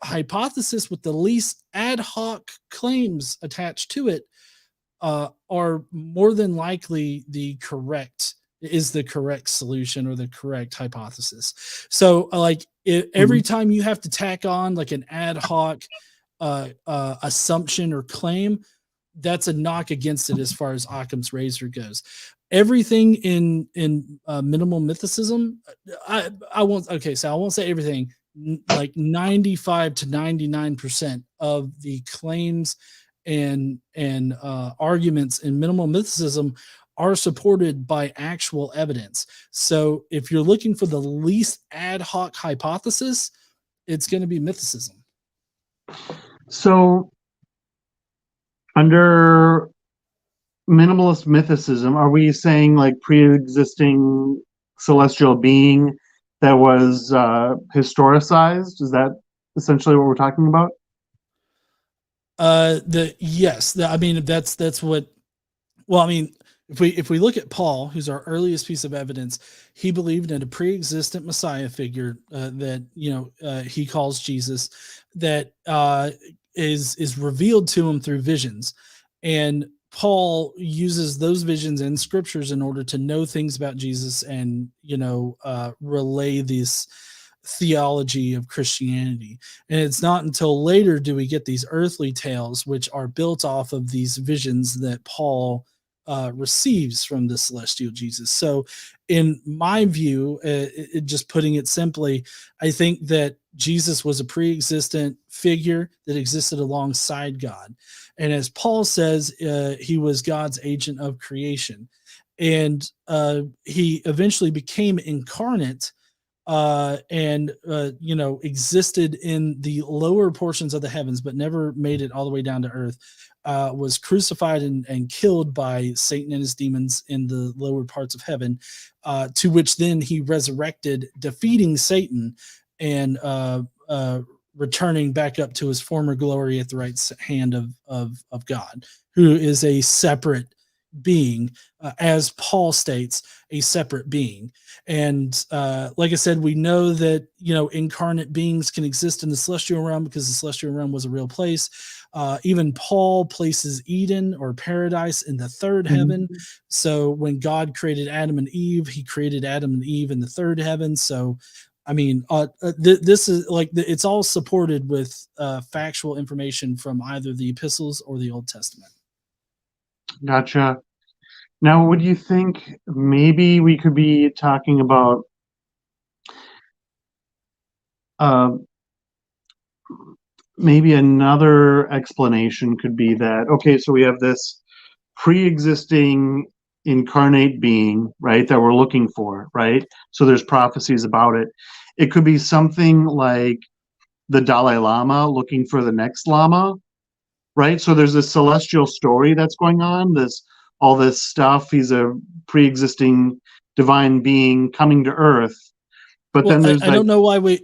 [SPEAKER 1] hypothesis with the least ad hoc claims attached to it are more than likely the correct solution or the correct hypothesis. So, like, every
[SPEAKER 2] Mhm.
[SPEAKER 1] time you have to tack on like an ad hoc assumption or claim, that's a knock against it as far as Occam's razor goes. Everything in minimal mythicism, I won't. Okay, so I won't say everything. Like 95 to 99% of the claims and arguments in minimal mythicism are supported by actual evidence. So if you're looking for the least ad hoc hypothesis, it's going to be mythicism.
[SPEAKER 2] So, under minimalist mythicism, are we saying like pre-existing celestial being that was historicized? Is that essentially what we're talking about?
[SPEAKER 1] The yes, I mean that's what. Well, I mean, if we look at Paul, who's our earliest piece of evidence, he believed in a pre-existent Messiah figure that he calls Jesus, that is revealed to him through visions, and Paul uses those visions and scriptures in order to know things about Jesus and relay this theology of Christianity. And it's not until later do we get these earthly tales, which are built off of these visions that Paul receives from the celestial Jesus. So, in my view, just putting it simply, I think that Jesus was a pre existent figure that existed alongside God. And as Paul says, he was God's agent of creation. And he eventually became incarnate and existed in the lower portions of the heavens, but never made it all the way down to earth. Was crucified and killed by Satan and his demons in the lower parts of heaven, to which then he resurrected, defeating Satan and returning back up to his former glory at the right hand of God, who is a separate being, as Paul states, a separate being. And like I said, we know that incarnate beings can exist in the celestial realm because the celestial realm was a real place. Even Paul places Eden or paradise in the third heaven.
[SPEAKER 2] Mhm.
[SPEAKER 1] So when God created Adam and Eve, He created Adam and Eve in the third heaven. So I mean, this is like it's all supported with factual information from either the epistles or the Old Testament.
[SPEAKER 2] Gotcha. Now, would you think maybe we could be talking about uh, maybe another explanation could be that, okay, so we have this pre-existing incarnate being, right, that we're looking for, right? So there's prophecies about it. It could be something like the Dalai Lama looking for the next Lama, right? So there's this celestial story that's going on, this all this stuff. He's a pre-existing divine being coming to Earth. But
[SPEAKER 1] Well,
[SPEAKER 2] then there's
[SPEAKER 1] I
[SPEAKER 2] like,
[SPEAKER 1] don't know why we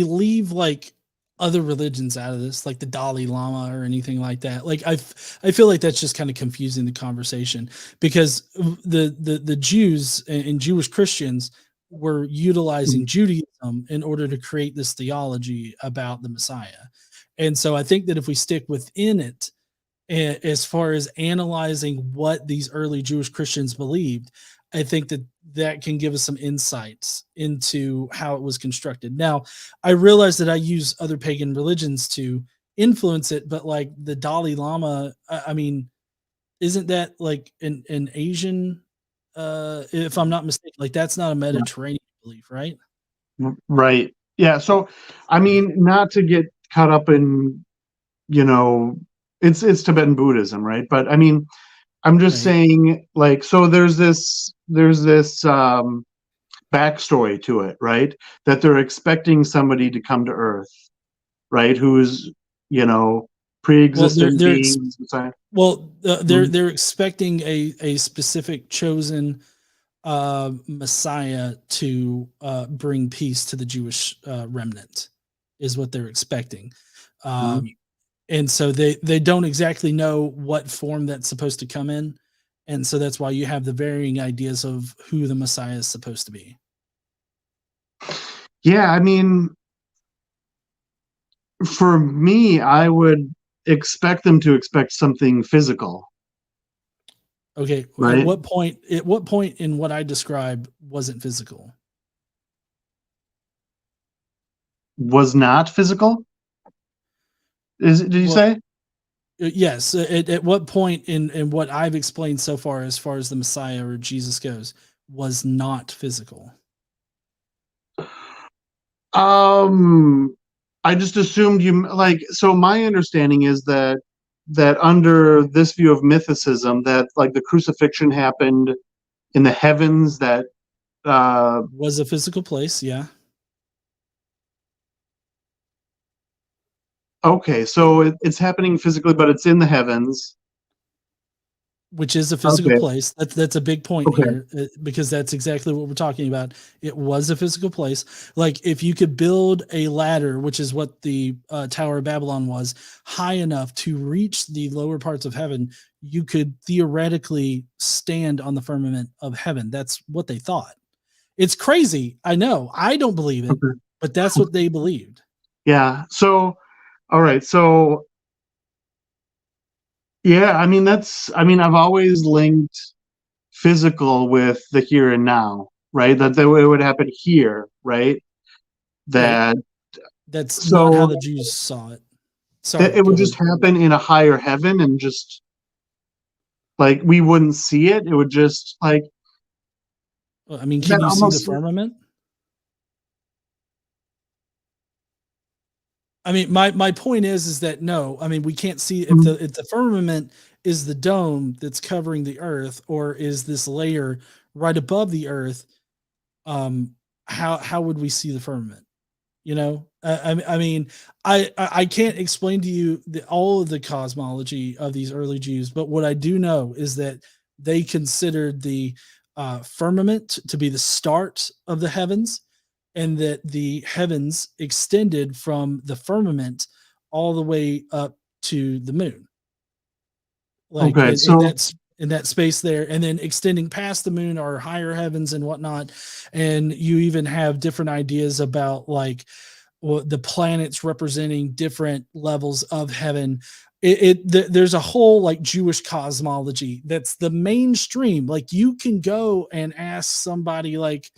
[SPEAKER 1] leave like other religions out of this, like the Dalai Lama or anything like that. Like I feel like that's just kind of confusing the conversation, because the Jews and Jewish Christians were utilizing Judaism in order to create this theology about the Messiah. And so I think that if we stick within it, as far as analyzing what these early Jewish Christians believed, I think that that can give us some insights into how it was constructed. Now, I realize that I use other pagan religions to influence it, but like the Dalai Lama, I mean, isn't that like an Asian, if I'm not mistaken, like that's not a Mediterranean belief, right?
[SPEAKER 2] right. Yeah. So, I mean, not to get caught up in, you know, it's Tibetan Buddhism, right? But I mean, I'm just
[SPEAKER 1] Right.
[SPEAKER 2] saying, like, so there's this backstory to it, right? That they're expecting somebody to come to Earth, right? Who's, you know,
[SPEAKER 1] Well,
[SPEAKER 2] pre-existent being.
[SPEAKER 1] they're
[SPEAKER 2] Mhm.
[SPEAKER 1] they're expecting a specific chosen Messiah to bring peace to the Jewish remnant, is what they're expecting. Um, and so they don't exactly know what form that's supposed to come in, and so that's why you have the varying ideas of who the Messiah is supposed to be.
[SPEAKER 2] Yeah, I mean, for me, I would expect them to expect something physical,
[SPEAKER 1] Okay,
[SPEAKER 2] right?
[SPEAKER 1] at what point in what I described wasn't physical?
[SPEAKER 2] Was not physical. Is it? Did you
[SPEAKER 1] Well,
[SPEAKER 2] say?
[SPEAKER 1] yes. At what point in what I've explained so far, as far as the Messiah or Jesus goes, was not physical?
[SPEAKER 2] Um, I just assumed you like. So my understanding is that under this view of mythicism, that like the crucifixion happened in the heavens. That uh,
[SPEAKER 1] Was a physical place, yeah.
[SPEAKER 2] okay, so it's happening physically, but it's in the heavens.
[SPEAKER 1] Which is a physical
[SPEAKER 2] Okay,
[SPEAKER 1] place. That's a big point
[SPEAKER 2] okay,
[SPEAKER 1] here, because that's exactly what we're talking about. It was a physical place. Like if you could build a ladder, which is what the Tower of Babylon was, high enough to reach the lower parts of heaven, you could theoretically stand on the firmament of heaven. That's what they thought. It's crazy. I know. I don't believe it,
[SPEAKER 2] okay.
[SPEAKER 1] but that's what they believed.
[SPEAKER 2] Yeah. So, all right. So, yeah. I mean, that's. I mean, I've always linked physical with the here and now, right? It would happen here, right?
[SPEAKER 1] Right.
[SPEAKER 2] That
[SPEAKER 1] That's not how
[SPEAKER 2] so
[SPEAKER 1] the Jews saw it.
[SPEAKER 2] that
[SPEAKER 1] Sorry,
[SPEAKER 2] it
[SPEAKER 1] go
[SPEAKER 2] would
[SPEAKER 1] ahead.
[SPEAKER 2] just happen in a higher heaven, and just like we wouldn't see it. It would just like
[SPEAKER 1] Well, I mean,
[SPEAKER 2] that
[SPEAKER 1] can you see the
[SPEAKER 2] almost.
[SPEAKER 1] firmament? I mean, my point is that no, I mean, we can't see if the firmament is the dome that's covering the earth, or is this layer right above the earth. um how would we see the firmament? You know, I mean, I can't explain to you all of the cosmology of these early Jews, but what I do know is that they considered the firmament to be the start of the heavens, and that the heavens extended from the firmament all the way up to the moon, like
[SPEAKER 2] Okay,
[SPEAKER 1] in
[SPEAKER 2] so
[SPEAKER 1] in that space there, and then extending past the moon are higher heavens and whatnot. And you even have different ideas about like, well, the planets representing different levels of heaven. There's a whole like Jewish cosmology that's the mainstream. Like you can go and ask somebody like,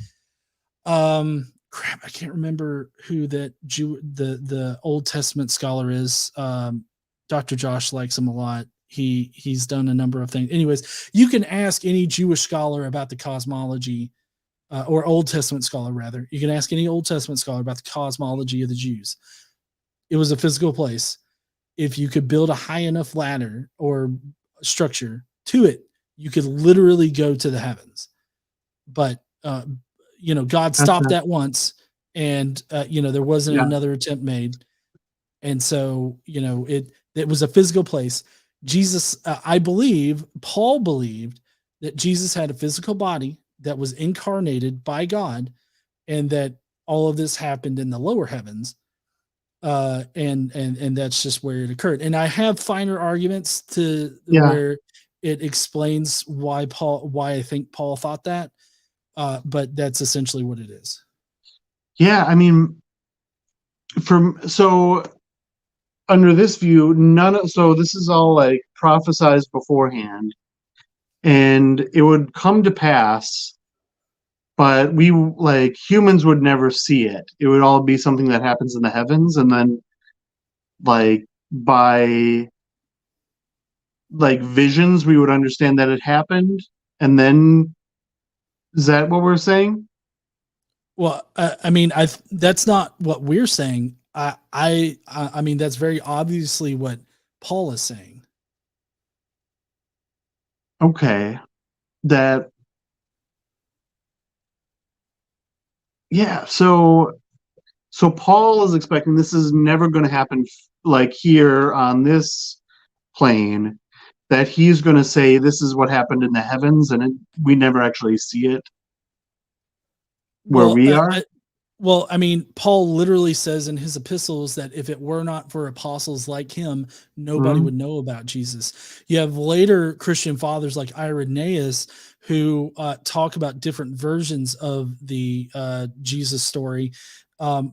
[SPEAKER 1] crap, I can't remember who that the Old Testament scholar is. Dr. Josh likes him a lot. He's done a number of things. Anyways, you can ask any Jewish scholar about the cosmology, or Old Testament scholar rather. You can ask any Old Testament scholar about the cosmology of the Jews. It was a physical place. If you could build a high enough ladder or structure to it, you could literally go to the heavens. But God stopped
[SPEAKER 2] Gotcha.
[SPEAKER 1] that once, and there wasn't
[SPEAKER 2] Yeah.
[SPEAKER 1] another attempt made, and so it was a physical place. Jesus, I believe, Paul believed that Jesus had a physical body that was incarnated by God, and that all of this happened in the lower heavens, and that's just where it occurred. And I have finer arguments to
[SPEAKER 2] Yeah.
[SPEAKER 1] where it explains why I think Paul thought that, but that's essentially what it is.
[SPEAKER 2] Yeah. I mean, so under this view, so this is all like prophesized beforehand, and it would come to pass, but we like humans would never see it. It would all be something that happens in the heavens, and then like by like visions, we would understand that it happened, and then is that what we're saying?
[SPEAKER 1] Well, I mean, that's not what we're saying. I mean, that's very obviously what Paul is saying.
[SPEAKER 2] Okay, that yeah. So Paul is expecting this is never going to happen like here on this plane, that he's going to say this is what happened in the heavens, and we never actually see it where
[SPEAKER 1] Well,
[SPEAKER 2] we are.
[SPEAKER 1] well, I mean, Paul literally says in his epistles that if it were not for apostles like him, nobody
[SPEAKER 2] Mhm.
[SPEAKER 1] would know about Jesus. You have later Christian fathers like Irenaeus who talk about different versions of the Jesus story,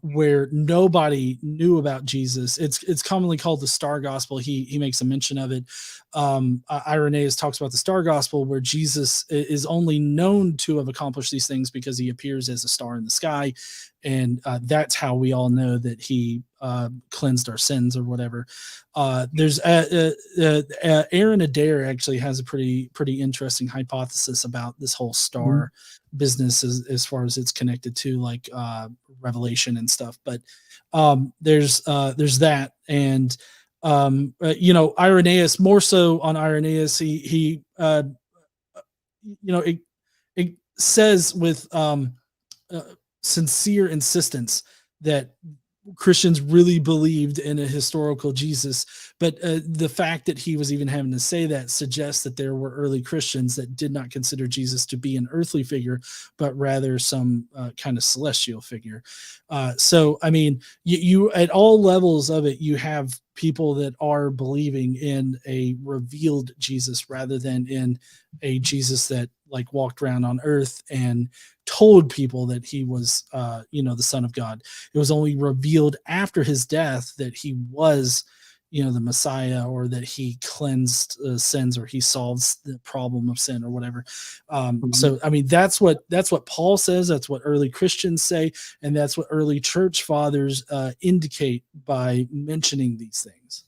[SPEAKER 1] where nobody knew about Jesus. It's commonly called the Star Gospel. He makes a mention of it. Irenaeus talks about the Star Gospel, where Jesus is only known to have accomplished these things because he appears as a star in the sky, and that's how we all know that he cleansed our sins or whatever. There's Aaron Adair actually has a pretty interesting hypothesis about this whole
[SPEAKER 2] Mhm.
[SPEAKER 1] star business as far as it's connected to like Revelation and stuff. But there's that, and Irenaeus, more so on Irenaeus, he it, it says with uh, sincere insistence that Christians really believed in a historical Jesus. But the fact that he was even having to say that suggests that there were early Christians that did not consider Jesus to be an earthly figure, but rather some kind of celestial figure. So, I mean, you at all levels of it, you have people that are believing in a revealed Jesus rather than in a Jesus that like walked around on earth and told people that he was the son of God. It was only revealed after his death that he was the Messiah, or that he cleansed sins, or he solves the problem of sin or whatever.
[SPEAKER 2] Mhm.
[SPEAKER 1] So I mean, that's what Paul says, that's what early Christians say, and that's what early church fathers indicate by mentioning these things.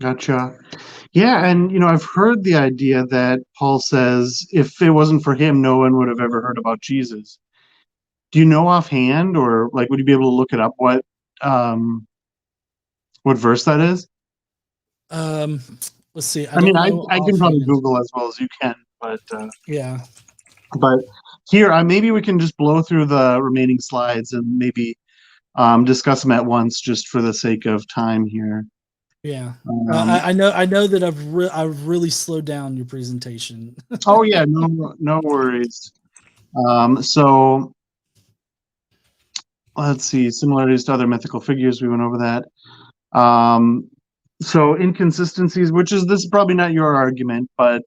[SPEAKER 2] Gotcha. Yeah, and I've heard the idea that Paul says if it wasn't for him, no one would have ever heard about Jesus. Do you know offhand, or like, would you be able to look it up what verse that is?
[SPEAKER 1] um let's see, I
[SPEAKER 2] I mean,
[SPEAKER 1] don't
[SPEAKER 2] I
[SPEAKER 1] know
[SPEAKER 2] I can probably
[SPEAKER 1] offhand.
[SPEAKER 2] Google as well as you can,
[SPEAKER 1] Yeah.
[SPEAKER 2] but here, maybe we can just blow through the remaining slides and maybe discuss them at once, just for the sake of time here.
[SPEAKER 1] Yeah.
[SPEAKER 2] Um,
[SPEAKER 1] I know that I've really slowed down your presentation.
[SPEAKER 2] oh yeah, no worries. So let's see, similarities to other mythical figures. We went over that. Um, so inconsistencies, which is this is probably not your argument, but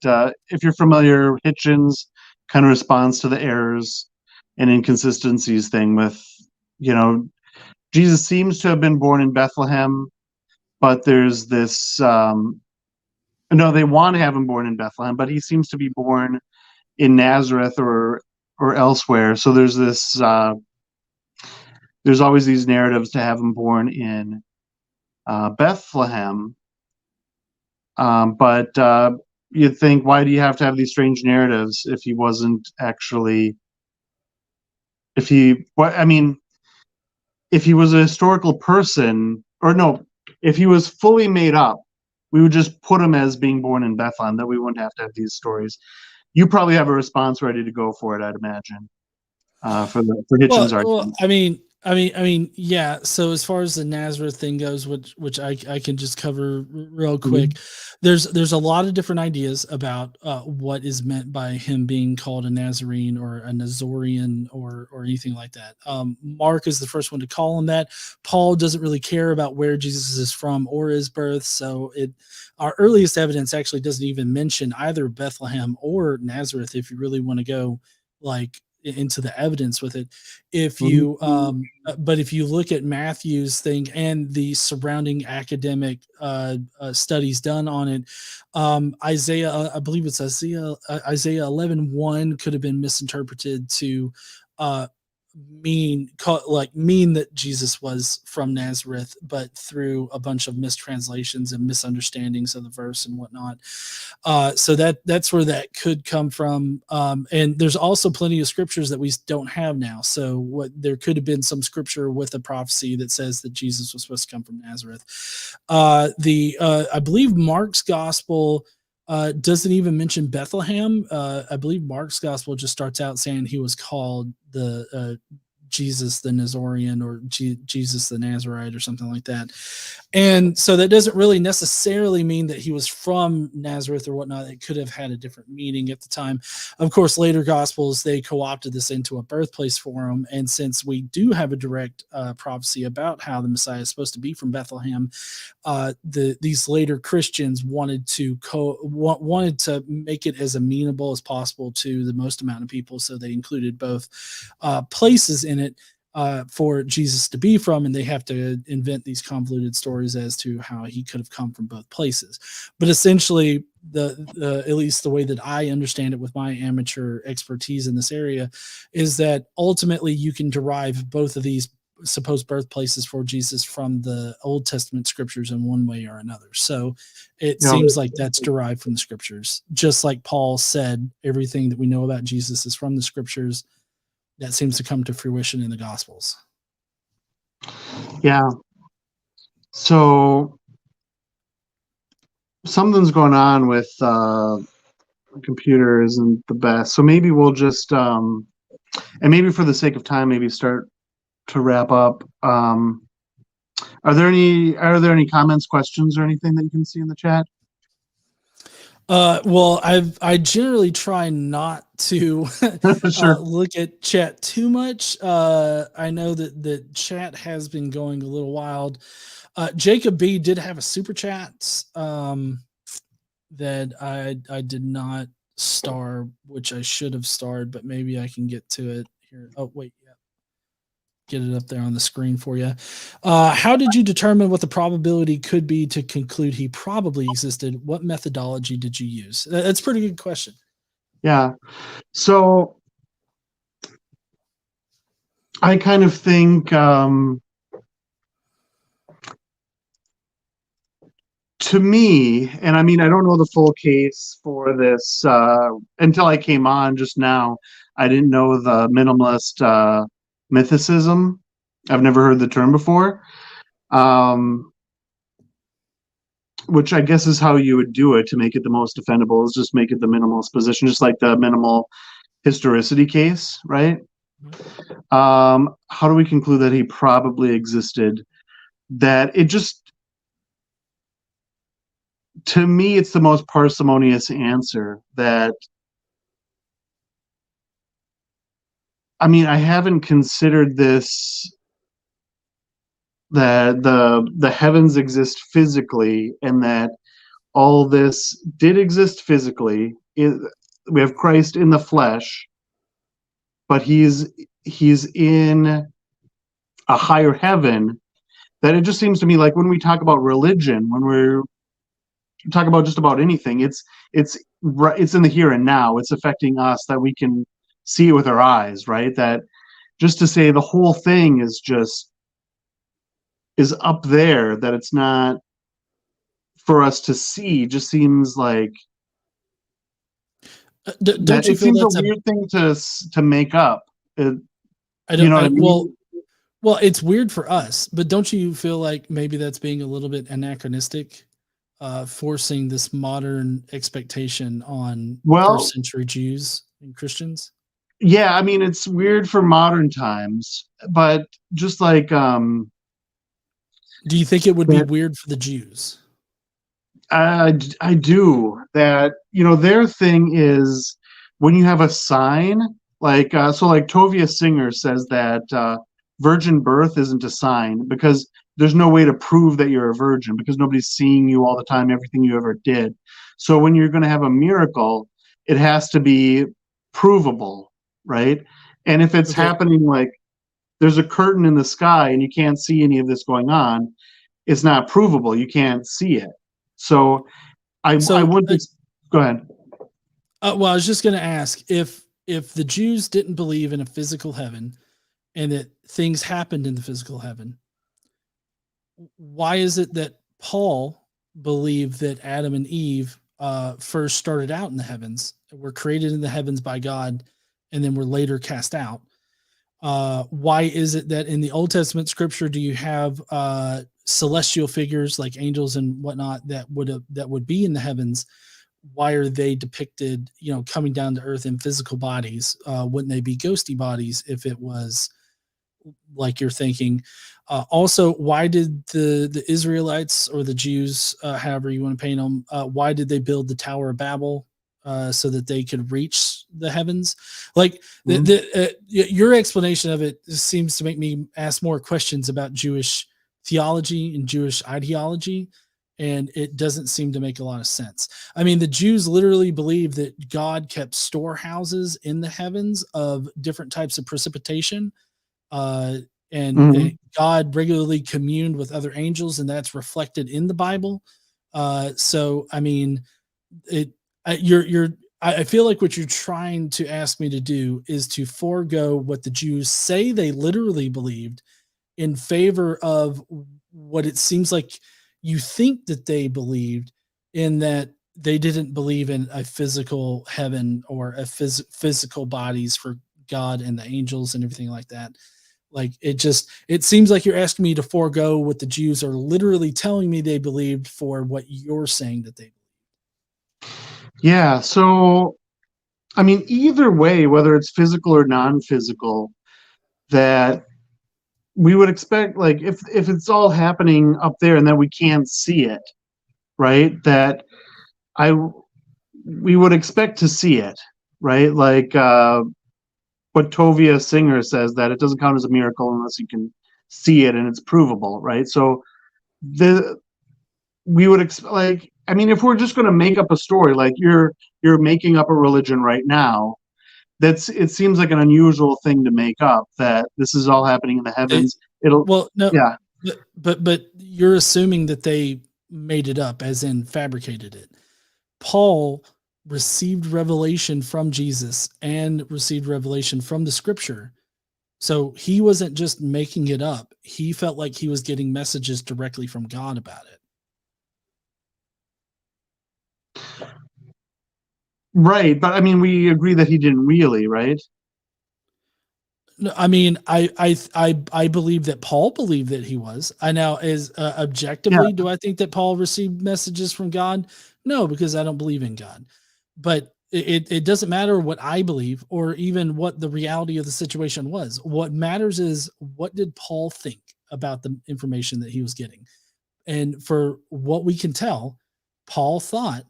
[SPEAKER 2] if you're familiar, Hitchens kind of responds to the errors and inconsistencies thing with, you know, Jesus seems to have been born in Bethlehem, but there's this no, they want to have him born in Bethlehem, but he seems to be born in Nazareth or elsewhere. So there's always these narratives to have him born in Bethlehem. But you'd think, why do you have to have these strange narratives if he wasn't actually, if he, what, I mean, if he was a historical person, or no, if he was fully made up, we would just put him as being born in Bethlehem, that we wouldn't have to have these stories. You probably have a response ready to go for it, I'd imagine, for Hitchens'
[SPEAKER 1] Well,
[SPEAKER 2] argument.
[SPEAKER 1] yeah. So as far as the Nazareth thing goes, which I can just cover real
[SPEAKER 2] Mm-hmm.
[SPEAKER 1] quick, there's a lot of different ideas about what is meant by him being called a Nazarene or a Nazorian or anything like that. Mark is the first one to call him that. Paul doesn't really care about where Jesus is from or his birth, so our earliest evidence actually doesn't even mention either Bethlehem or Nazareth. If you really want to go like into the evidence with it, if you but if you look at Matthew's thing and the surrounding academic studies done on it, Isaiah, I believe it's Isaiah 11:1 could have been misinterpreted to mean that Jesus was from Nazareth, but through a bunch of mistranslations and misunderstandings of the verse and whatnot. So that's where that could come from. And there's also plenty of scriptures that we don't have now. So there could have been some scripture with a prophecy that says that Jesus was supposed to come from Nazareth. I believe Mark's gospel doesn't even mention Bethlehem. I believe Mark's gospel just starts out saying he was called the Jesus the Nazorian or Jesus the Nazarite or something like that. And so that doesn't really necessarily mean that he was from Nazareth or whatnot. It could have had a different meaning at the time. Of course, later gospels, they co-opted this into a birthplace for him. And since we do have a direct prophecy about how the Messiah is supposed to be from Bethlehem, these later Christians wanted to make it as amenable as possible to the most amount of people. So they included both places in it for Jesus to be from, and they have to invent these convoluted stories as to how he could have come from both places. But essentially, at least the way that I understand it with my amateur expertise in this area, is that ultimately you can derive both of these supposed birthplaces for Jesus from the Old Testament scriptures in one way or another. So it seems like that's derived from the scriptures. Just like Paul said, everything that we know about Jesus is from the scriptures. That seems to come to fruition in the Gospels.
[SPEAKER 2] Yeah. So something's going on with the computer isn't the best. So maybe we'll just, and maybe for the sake of time, maybe start to wrap up. Are there any comments, questions, or anything that you can see in the chat?
[SPEAKER 1] Well, I generally try not to
[SPEAKER 2] Sure.
[SPEAKER 1] look at chat too much. I know that the chat has been going a little wild. Jacob B did have a super chat that I did not star, which I should have starred, but maybe I can get to it here. Oh, wait, yeah. Get it up there on the screen for you. How did you determine what the probability could be to conclude he probably existed? What methodology did you use? That's a pretty good question.
[SPEAKER 2] Yeah. So I kind of think to me, and I mean, I don't know the full case for this until I came on just now. I didn't know the minimalist mythicism. I've never heard the term before, which I guess is how you would do it to make it the most defendable, is just make it the minimalist position, just like the minimal historicity case, right? How do we conclude that he probably existed? That it just, to me, it's the most parsimonious answer. That, I mean, I haven't considered this, that the heavens exist physically and that all this did exist physically. We have Christ in the flesh, but he's in a higher heaven. That it just seems to me like when we talk about religion, when we're talk about just about anything, it's in the here and now. It's affecting us, that we can see it with our eyes, right? That just to say the whole thing is up there, that it's not for us to see, just seems like
[SPEAKER 1] don't you feel
[SPEAKER 2] seems
[SPEAKER 1] that's
[SPEAKER 2] a weird thing to make up.
[SPEAKER 1] I don't. Well, it's weird for us, but don't you feel like maybe that's being a little bit anachronistic? forcing this modern expectation on first
[SPEAKER 2] Well,
[SPEAKER 1] century Jews and Christians?
[SPEAKER 2] yeah, I mean, it's weird for modern times, but just like
[SPEAKER 1] Do you think it would be
[SPEAKER 2] that
[SPEAKER 1] weird for the Jews?
[SPEAKER 2] I do that, their thing is when you have a sign, like so like Tovia Singer says that virgin birth isn't a sign because there's no way to prove that you're a virgin because nobody's seeing you all the time, everything you ever did. So when you're going to have a miracle, it has to be provable, right? And if it's
[SPEAKER 1] Okay,
[SPEAKER 2] happening like there's a curtain in the sky and you can't see any of this going on, it's not provable. You can't see it. So I
[SPEAKER 1] so
[SPEAKER 2] wouldn't. Go ahead.
[SPEAKER 1] well, I was just going to ask if the Jews didn't believe in a physical heaven and that things happened in the physical heaven, why is it that Paul believed that Adam and Eve first started out in the heavens, were created in the heavens by God, and then were later cast out? Why is it that in the Old Testament scripture do you have celestial figures like angels and whatnot that would be in the heavens? Why are they depicted, coming down to earth in physical bodies? Wouldn't they be ghosty bodies if it was like you're thinking? Also, why did the Israelites or the Jews, however you want to paint them, why did they build the Tower of Babel? So that they could reach the heavens. Like
[SPEAKER 2] Mhm.
[SPEAKER 1] your explanation of it seems to make me ask more questions about Jewish theology and Jewish ideology, and it doesn't seem to make a lot of sense. I mean, the Jews literally believe that God kept storehouses in the heavens of different types of precipitation, uh, and
[SPEAKER 2] Mhm.
[SPEAKER 1] God regularly communed with other angels, and that's reflected in the Bible. So, I mean, it you're I feel like what you're trying to ask me to do is to forego what the Jews say they literally believed in favor of what it seems like you think that they believed, in that they didn't believe in a physical heaven or a physical bodies for God and the angels and everything like that. Like it seems like you're asking me to forego what the Jews are literally telling me they believed for what you're saying that they.
[SPEAKER 2] Yeah. So I mean, either way, whether it's physical or non-physical, that we would expect, like, if it's all happening up there and that we can't see it, right? That I we would expect to see it, right? Like what Tovia Singer says that it doesn't count as a miracle unless you can see it and it's provable, right? So the we would like, I mean, if we're just going to make up a story, like you're making up a religion right now, that's it seems like an unusual thing to make up that this is all happening in the
[SPEAKER 1] They,
[SPEAKER 2] heavens. It'll
[SPEAKER 1] well, no,
[SPEAKER 2] Yeah.
[SPEAKER 1] but you're assuming that they made it up, as in fabricated it. Paul received revelation from Jesus and received revelation from the Scripture, so he wasn't just making it up. He felt like he was getting messages directly from God about it.
[SPEAKER 2] Right, but I mean we agree that he didn't really, right?
[SPEAKER 1] No, I mean, I believe that Paul believed that he was. I now is
[SPEAKER 2] Yeah.
[SPEAKER 1] objectively, do I think that Paul received messages from God? No, because I don't believe in God. But it doesn't matter what I believe or even what the reality of the situation was. What matters is, what did Paul think about the information that he was getting? And for what we can tell, Paul thought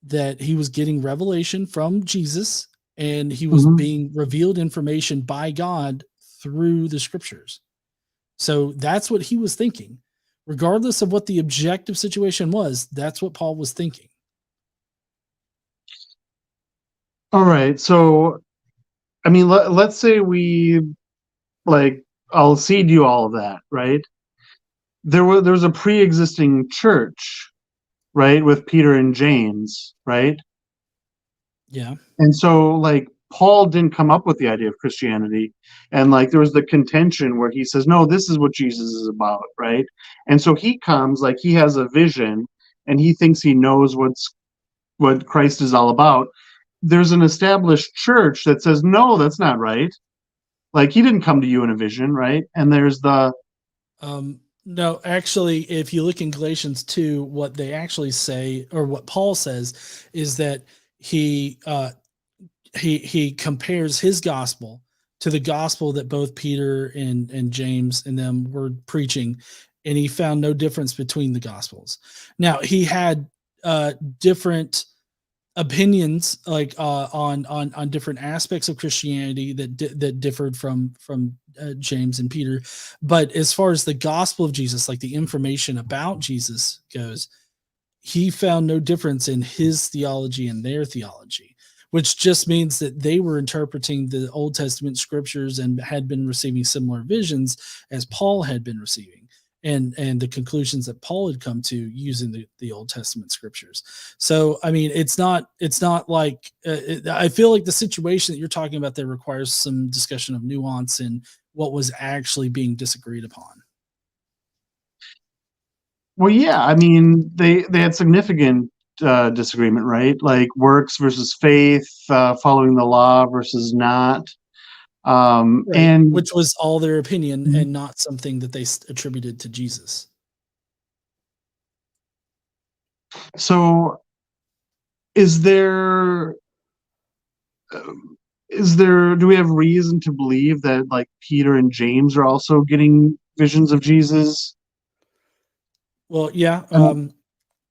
[SPEAKER 1] that he was getting revelation from Jesus, and he was
[SPEAKER 2] Mhm.
[SPEAKER 1] being revealed information by God through the scriptures. So that's what he was thinking. Regardless of what the objective situation was, that's what Paul was thinking.
[SPEAKER 2] All right. So I mean let's say we, like, I'll cede you all of that, right? There was a pre-existing church, right, with Peter and James, right?
[SPEAKER 1] Yeah.
[SPEAKER 2] And so, like, Paul didn't come up with the idea of Christianity. And, like, there was the contention where he says, no, this is what Jesus is about, right? And so he comes, like, he has a vision and he thinks he knows what Christ is all about. There's an established church that says, no, that's not right. Like, he didn't come to you in a vision, right? And there's the,
[SPEAKER 1] Um, No, actually, if you look in Galatians 2, what they actually say, or what Paul says, is that he he compares his gospel to the gospel that both Peter and James and them were preaching, and he found no difference between the gospels. Now he had different opinions, like on different aspects of Christianity that differed from James and Peter, but as far as the gospel of Jesus, like the information about Jesus goes, he found no difference in his theology and their theology, which just means that they were interpreting the Old Testament scriptures and had been receiving similar visions as Paul had been receiving. And the conclusions that Paul had come to using the Old Testament scriptures. So, I mean, it's not like I feel like the situation that you're talking about there requires some discussion of nuance and what was actually being disagreed upon.
[SPEAKER 2] Well, yeah, I mean, they had significant disagreement, right? Like works versus faith, following the law versus not.
[SPEAKER 1] Right,
[SPEAKER 2] And
[SPEAKER 1] which was all their opinion and not something that they attributed to Jesus.
[SPEAKER 2] so, is there do we have reason to believe that like Peter and James are also getting visions of Jesus?
[SPEAKER 1] Well, yeah.
[SPEAKER 2] And,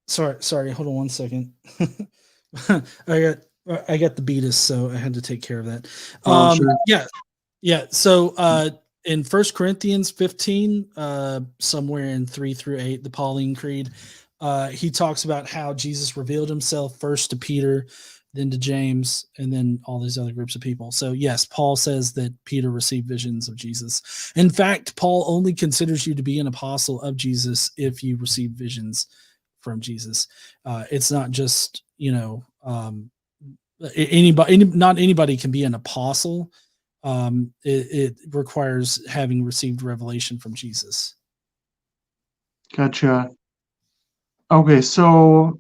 [SPEAKER 1] Sorry. Hold on one second. I got the beatus, so I had to take care of that.
[SPEAKER 2] sure.
[SPEAKER 1] Yeah, yeah. So in 1 Corinthians 15, somewhere in 3 through 8, the Pauline Creed, he talks about how Jesus revealed himself first to Peter, then to James, and then all these other groups of people. So yes, Paul says that Peter received visions of Jesus. In fact, Paul only considers you to be an apostle of Jesus if you receive visions from Jesus. It's not just, not anybody can be an apostle. It requires having received revelation from Jesus.
[SPEAKER 2] Gotcha. Okay, so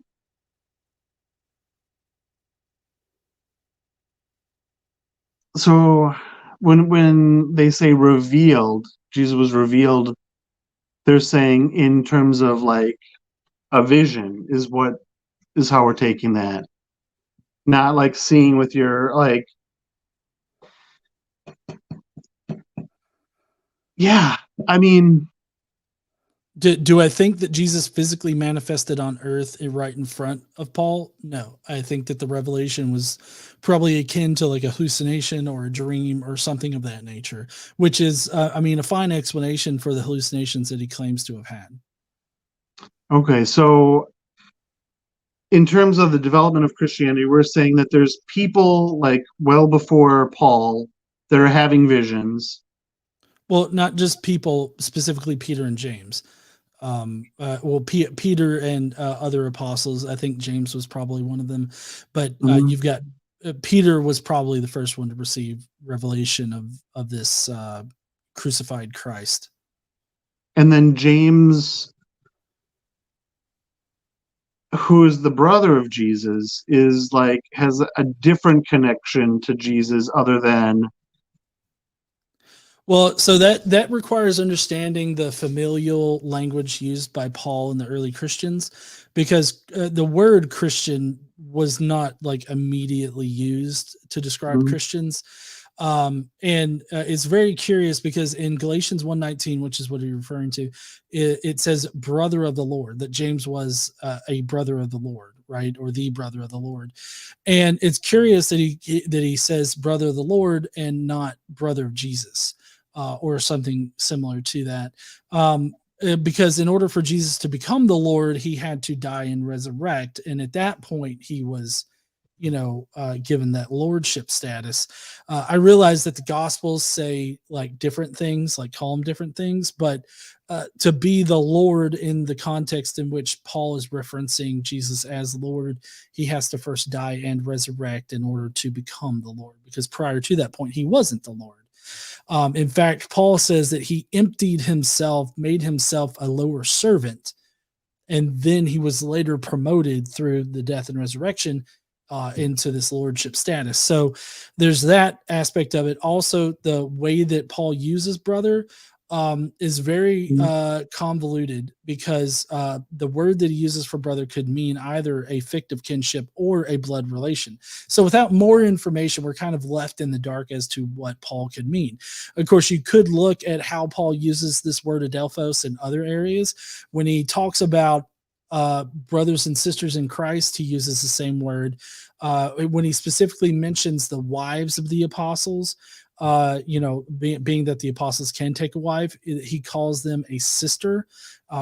[SPEAKER 2] when they say revealed, Jesus was revealed, they're saying in terms of like a vision is how we're taking that. Not like seeing with your like, yeah, I mean,
[SPEAKER 1] Do I think that Jesus physically manifested on earth right in front of Paul? No. I think that the revelation was probably akin to like a hallucination or a dream or something of that nature, which is, a fine explanation for the hallucinations that he claims to have had.
[SPEAKER 2] okay, so in terms of the development of Christianity, we're saying that there's people like well before Paul that are having visions.
[SPEAKER 1] Well, not just people, specifically Peter and James. Peter and other apostles. I think James was probably one of them, but
[SPEAKER 2] Mhm.
[SPEAKER 1] you've got Peter was probably the first one to receive revelation of this crucified Christ.
[SPEAKER 2] And then James, who is the brother of Jesus, is like has a different connection to Jesus other than.
[SPEAKER 1] Well, so that requires understanding the familial language used by Paul and the early Christians, because the word Christian was not like immediately used to describe
[SPEAKER 2] Mhm.
[SPEAKER 1] Christians. And it's very curious because in Galatians 1:19, which is what you're referring to, it says brother of the Lord, that James was a brother of the Lord, right? Or the brother of the Lord. And it's curious that he says brother of the Lord and not brother of Jesus, or something similar to that. Because in order for Jesus to become the Lord, he had to die and resurrect. And at that point, he was, given that lordship status. I realize that the Gospels say like different things, like call them different things, but to be the Lord in the context in which Paul is referencing Jesus as Lord, he has to first die and resurrect in order to become the Lord, because prior to that point, he wasn't the Lord. In fact, Paul says that he emptied himself, made himself a lower servant, and then he was later promoted through the death and resurrection into this lordship status. So there's that aspect of it. Also, the way that Paul uses brother, is very convoluted, because the word that he uses for brother could mean either a fictive kinship or a blood relation. So without more information, we're kind of left in the dark as to what Paul could mean. Of course, you could look at how Paul uses this word adelphos in other areas. When he talks about brothers and sisters in Christ, he uses the same word. When he specifically mentions the wives of the apostles, being that the apostles can take a wife, he calls them a sister,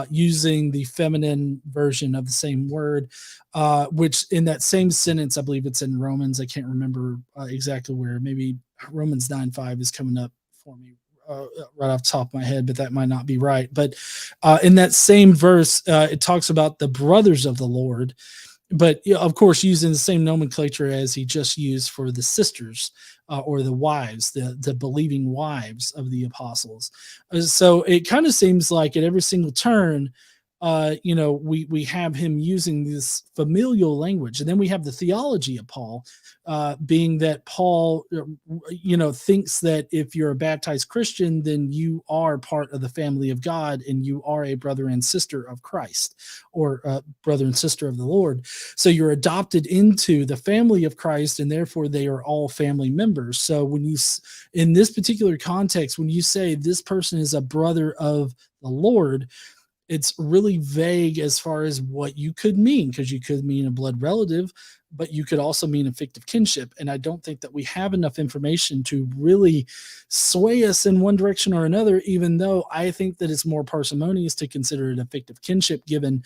[SPEAKER 1] using the feminine version of the same word, which in that same sentence, I believe it's in Romans. I can't remember exactly where. Maybe Romans 9:5 is coming up for me right off the top of my head, but that might not be right. But in that same verse, it talks about the brothers of the Lord, but of course using the same nomenclature as he just used for the sisters, or the wives, the believing wives of the apostles. So it kind of seems like at every single turn, we have him using this familial language, and then we have the theology of Paul, being that Paul, thinks that if you're a baptized Christian, then you are part of the family of God, and you are a brother and sister of Christ, or brother and sister of the Lord. So you're adopted into the family of Christ, and therefore they are all family members. So in this particular context, when you say this person is a brother of the Lord, it's really vague as far as what you could mean, because you could mean a blood relative, but you could also mean a fictive kinship. And I don't think that we have enough information to really sway us in one direction or another, even though I think that it's more parsimonious to consider it a fictive kinship, given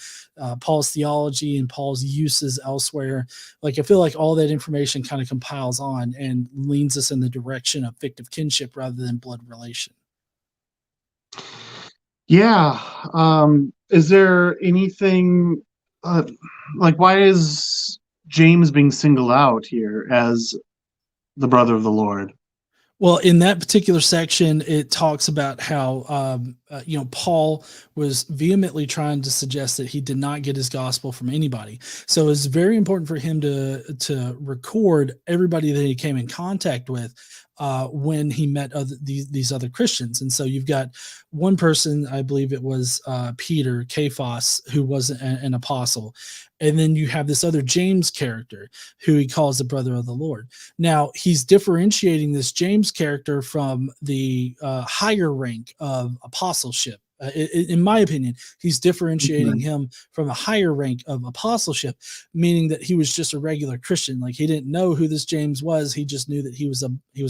[SPEAKER 1] Paul's theology and Paul's uses elsewhere. Like, I feel like all that information kind of compiles on and leans us in the direction of fictive kinship rather than blood relation.
[SPEAKER 2] Yeah. Is there anything like, why is James being singled out here as the brother of the Lord?
[SPEAKER 1] Well, in that particular section, it talks about how Paul was vehemently trying to suggest that he did not get his gospel from anybody. So it's very important for him to record everybody that he came in contact with when he met these other Christians. And so you've got one person, I believe it was Peter, Cephas, who was an apostle. And then you have this other James character who he calls the brother of the Lord. Now, he's differentiating this James character from the higher rank of apostleship. In my opinion, he's differentiating him from a higher rank of apostleship, meaning that he was just a regular Christian. Like, he didn't know who this James was. He just knew that he was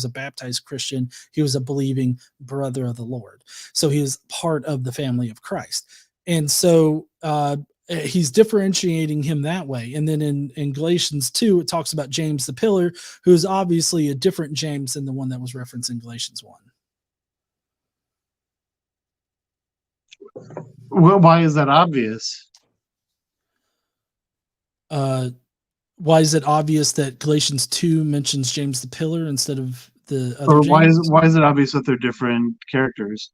[SPEAKER 1] a baptized Christian. He was a believing brother of the Lord. So he was part of the family of Christ. And so he's differentiating him that way. And then in Galatians 2, it talks about James the pillar, who is obviously a different James than the one that was referenced in Galatians 1.
[SPEAKER 2] Well, why is that obvious?
[SPEAKER 1] Why is it obvious that Galatians 2 mentions James the pillar instead of the other
[SPEAKER 2] Or
[SPEAKER 1] James?
[SPEAKER 2] why is it obvious that they're different characters?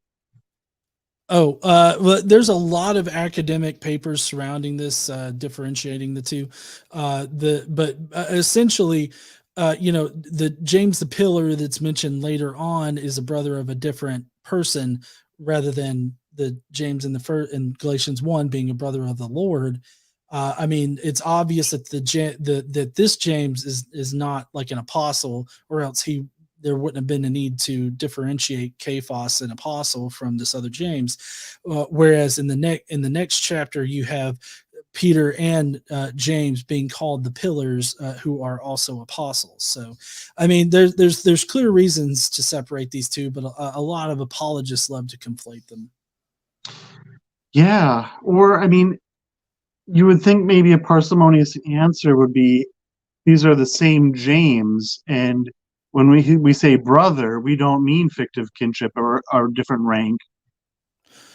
[SPEAKER 1] Well, there's a lot of academic papers surrounding this, differentiating the two. Essentially, the James the pillar that's mentioned later on is a brother of a different person, rather than the James in Galatians 1 being a brother of the Lord. I mean, it's obvious that that this James is not like an apostle, or else there wouldn't have been a need to differentiate Cephas, an apostle, from this other James. Whereas in the next chapter, you have Peter and James being called the pillars, who are also apostles. So, I mean, there's clear reasons to separate these two, but a lot of apologists love to conflate them.
[SPEAKER 2] Yeah. Or, I mean, you would think maybe a parsimonious answer would be, these are the same James, and when we say brother, we don't mean fictive kinship or different rank,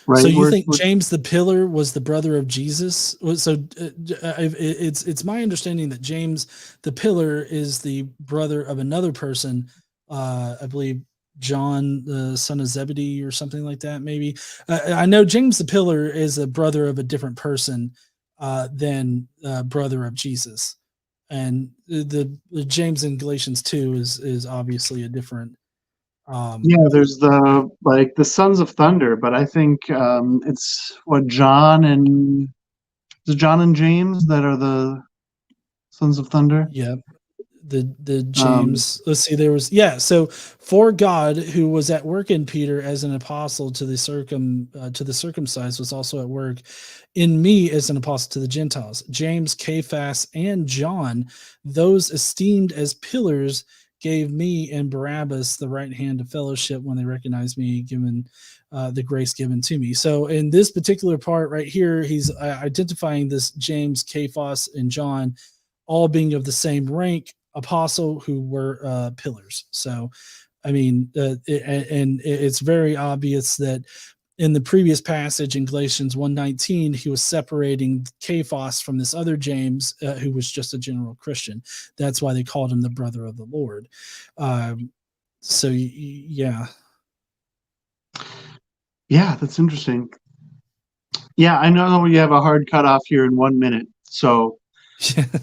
[SPEAKER 2] right?
[SPEAKER 1] So you think James the pillar was the brother of Jesus? So it's my understanding that James the pillar is the brother of another person. I believe John, the son of Zebedee, or something like that. Maybe I know James the pillar is a brother of a different person than brother of Jesus. And the James in Galatians 2 is obviously a different Um,
[SPEAKER 2] Yeah, there's the Sons of Thunder, but I think it's what John and James that are the Sons of Thunder.
[SPEAKER 1] yeah, the
[SPEAKER 2] Um,
[SPEAKER 1] James. Let's see. There was, yeah. So for God, who was at work in Peter as an apostle to the circumcised, was also at work in me as an apostle to the Gentiles. James, Cephas, and John, those esteemed as pillars, gave me and Barabbas the right hand of fellowship when they recognized me, given the grace given to me. So in this particular part right here, he's identifying this James, Cephas, and John, all being of the same rank, apostle, who were pillars. So, I mean, and it's very obvious that in the previous passage in Galatians 1:19, he was separating Cephas from this other James, who was just a general Christian. That's why they called him the brother of the Lord. So, yeah.
[SPEAKER 2] yeah, that's interesting. Yeah, I know we have a hard cutoff here in 1 minute. So,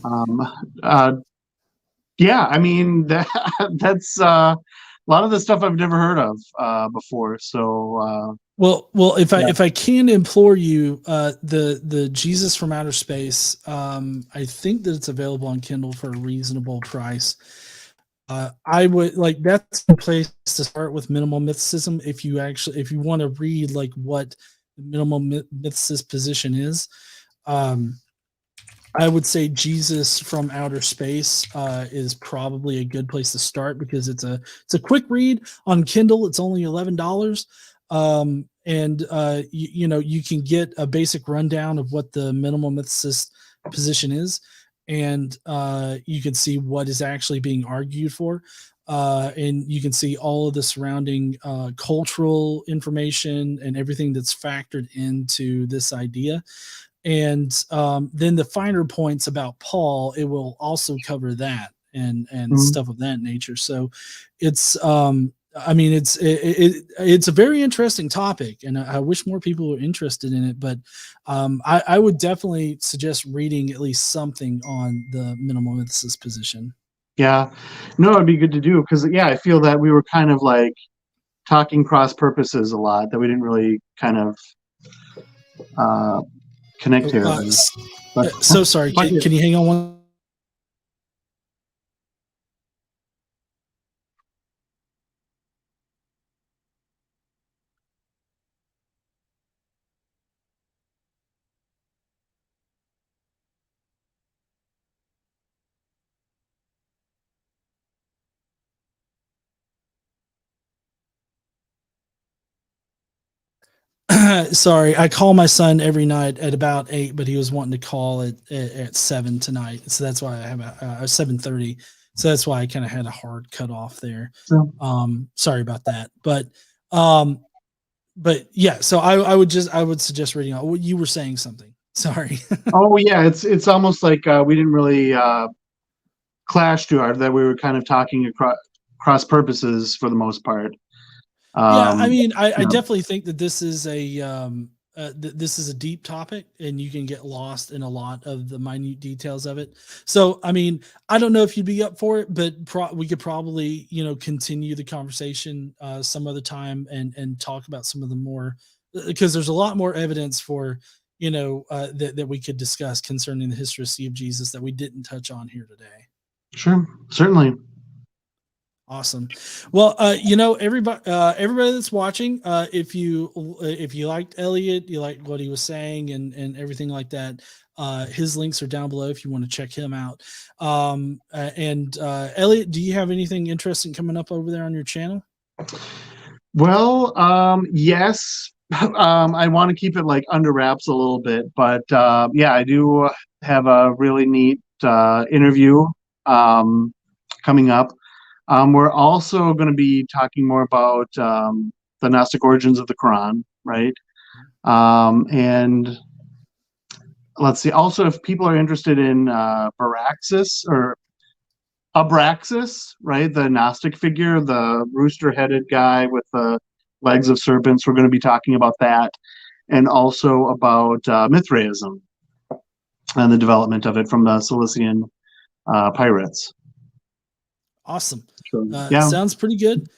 [SPEAKER 2] um, uh, yeah, I mean that's a lot of the stuff I've never heard of before. So,
[SPEAKER 1] Well,
[SPEAKER 2] yeah,
[SPEAKER 1] if I can implore you, the Jesus from Outer Space, I think that it's available on Kindle for a reasonable price. I would like, that's the place to start with minimal mythicism if you want to read like what the minimal mythicist position is. Um, I would say Jesus from Outer Space is probably a good place to start because it's a quick read on Kindle. It's only $11, and you know, you can get a basic rundown of what the minimal mythicist position is, and you can see what is actually being argued for. And you can see all of the surrounding cultural information and everything that's factored into this idea. And then the finer points about Paul, it will also cover that and
[SPEAKER 2] mhm.
[SPEAKER 1] stuff of that nature. So it's I mean, it's a very interesting topic, and I wish more people were interested in it. But I would definitely suggest reading at least something on the minimal mythicist position.
[SPEAKER 2] Yeah, no, it'd be good to do because yeah, I feel that we were kind of like talking cross purposes a lot that we didn't really kind of uh, connect
[SPEAKER 1] Oh,
[SPEAKER 2] here. But
[SPEAKER 1] so sorry.
[SPEAKER 2] but
[SPEAKER 1] Can you hang on one? Sorry, I call my son every night at about 8, but he was wanting to call at 7 tonight, so that's why I have a 7:30. So that's why I kind of had a hard cut off there.
[SPEAKER 2] so,
[SPEAKER 1] Sorry about that, um, but yeah. So I would suggest reading. You were saying something. Sorry.
[SPEAKER 2] oh yeah, it's almost like we didn't really clash too hard. That we were kind of talking across cross purposes for the most part.
[SPEAKER 1] Yeah, I
[SPEAKER 2] Um,
[SPEAKER 1] mean, I
[SPEAKER 2] yeah,
[SPEAKER 1] definitely think that this is this is a deep topic, and you can get lost in a lot of the minute details of it. So, I mean, I don't know if you'd be up for it, but we could probably, you know, continue the conversation some other time and talk about some of the more, because there's a lot more evidence for, you know, that we could discuss concerning the historicity of Jesus that we didn't touch on here today.
[SPEAKER 2] sure, certainly.
[SPEAKER 1] Awesome. Well, you know, everybody that's watching, if you liked Elliot, you liked what he was saying and everything like that, his links are down below if you want to check him out. And Elliot, do you have anything interesting coming up over there on your channel?
[SPEAKER 2] Well, yes, I want to keep it like under wraps a little bit, but yeah, I do have a really neat interview um, coming up. We're also going to be talking more about the Gnostic origins of the Quran, right? And let's see. Also, if people are interested in Baraxis or Abraxas, right? The Gnostic figure, the rooster-headed guy with the legs of serpents. We're going to be talking about that, and also about Mithraism and the development of it from the Cilician pirates.
[SPEAKER 1] Awesome.
[SPEAKER 2] So, yeah.
[SPEAKER 1] Sounds pretty good.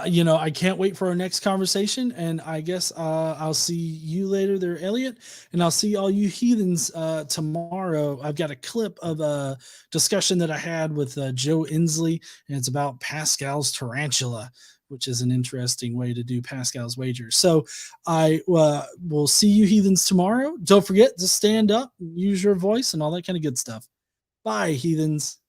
[SPEAKER 1] You know, I can't wait for our next conversation, and I guess I'll see you later there, Elliot, and I'll see all you heathens tomorrow. I've got a clip of a discussion that I had with Joe Inslee, and it's about Pascal's tarantula, which is an interesting way to do Pascal's wager. So I will see you heathens tomorrow. Don't forget to stand up, use your voice, and all that kind of good stuff. Bye, heathens.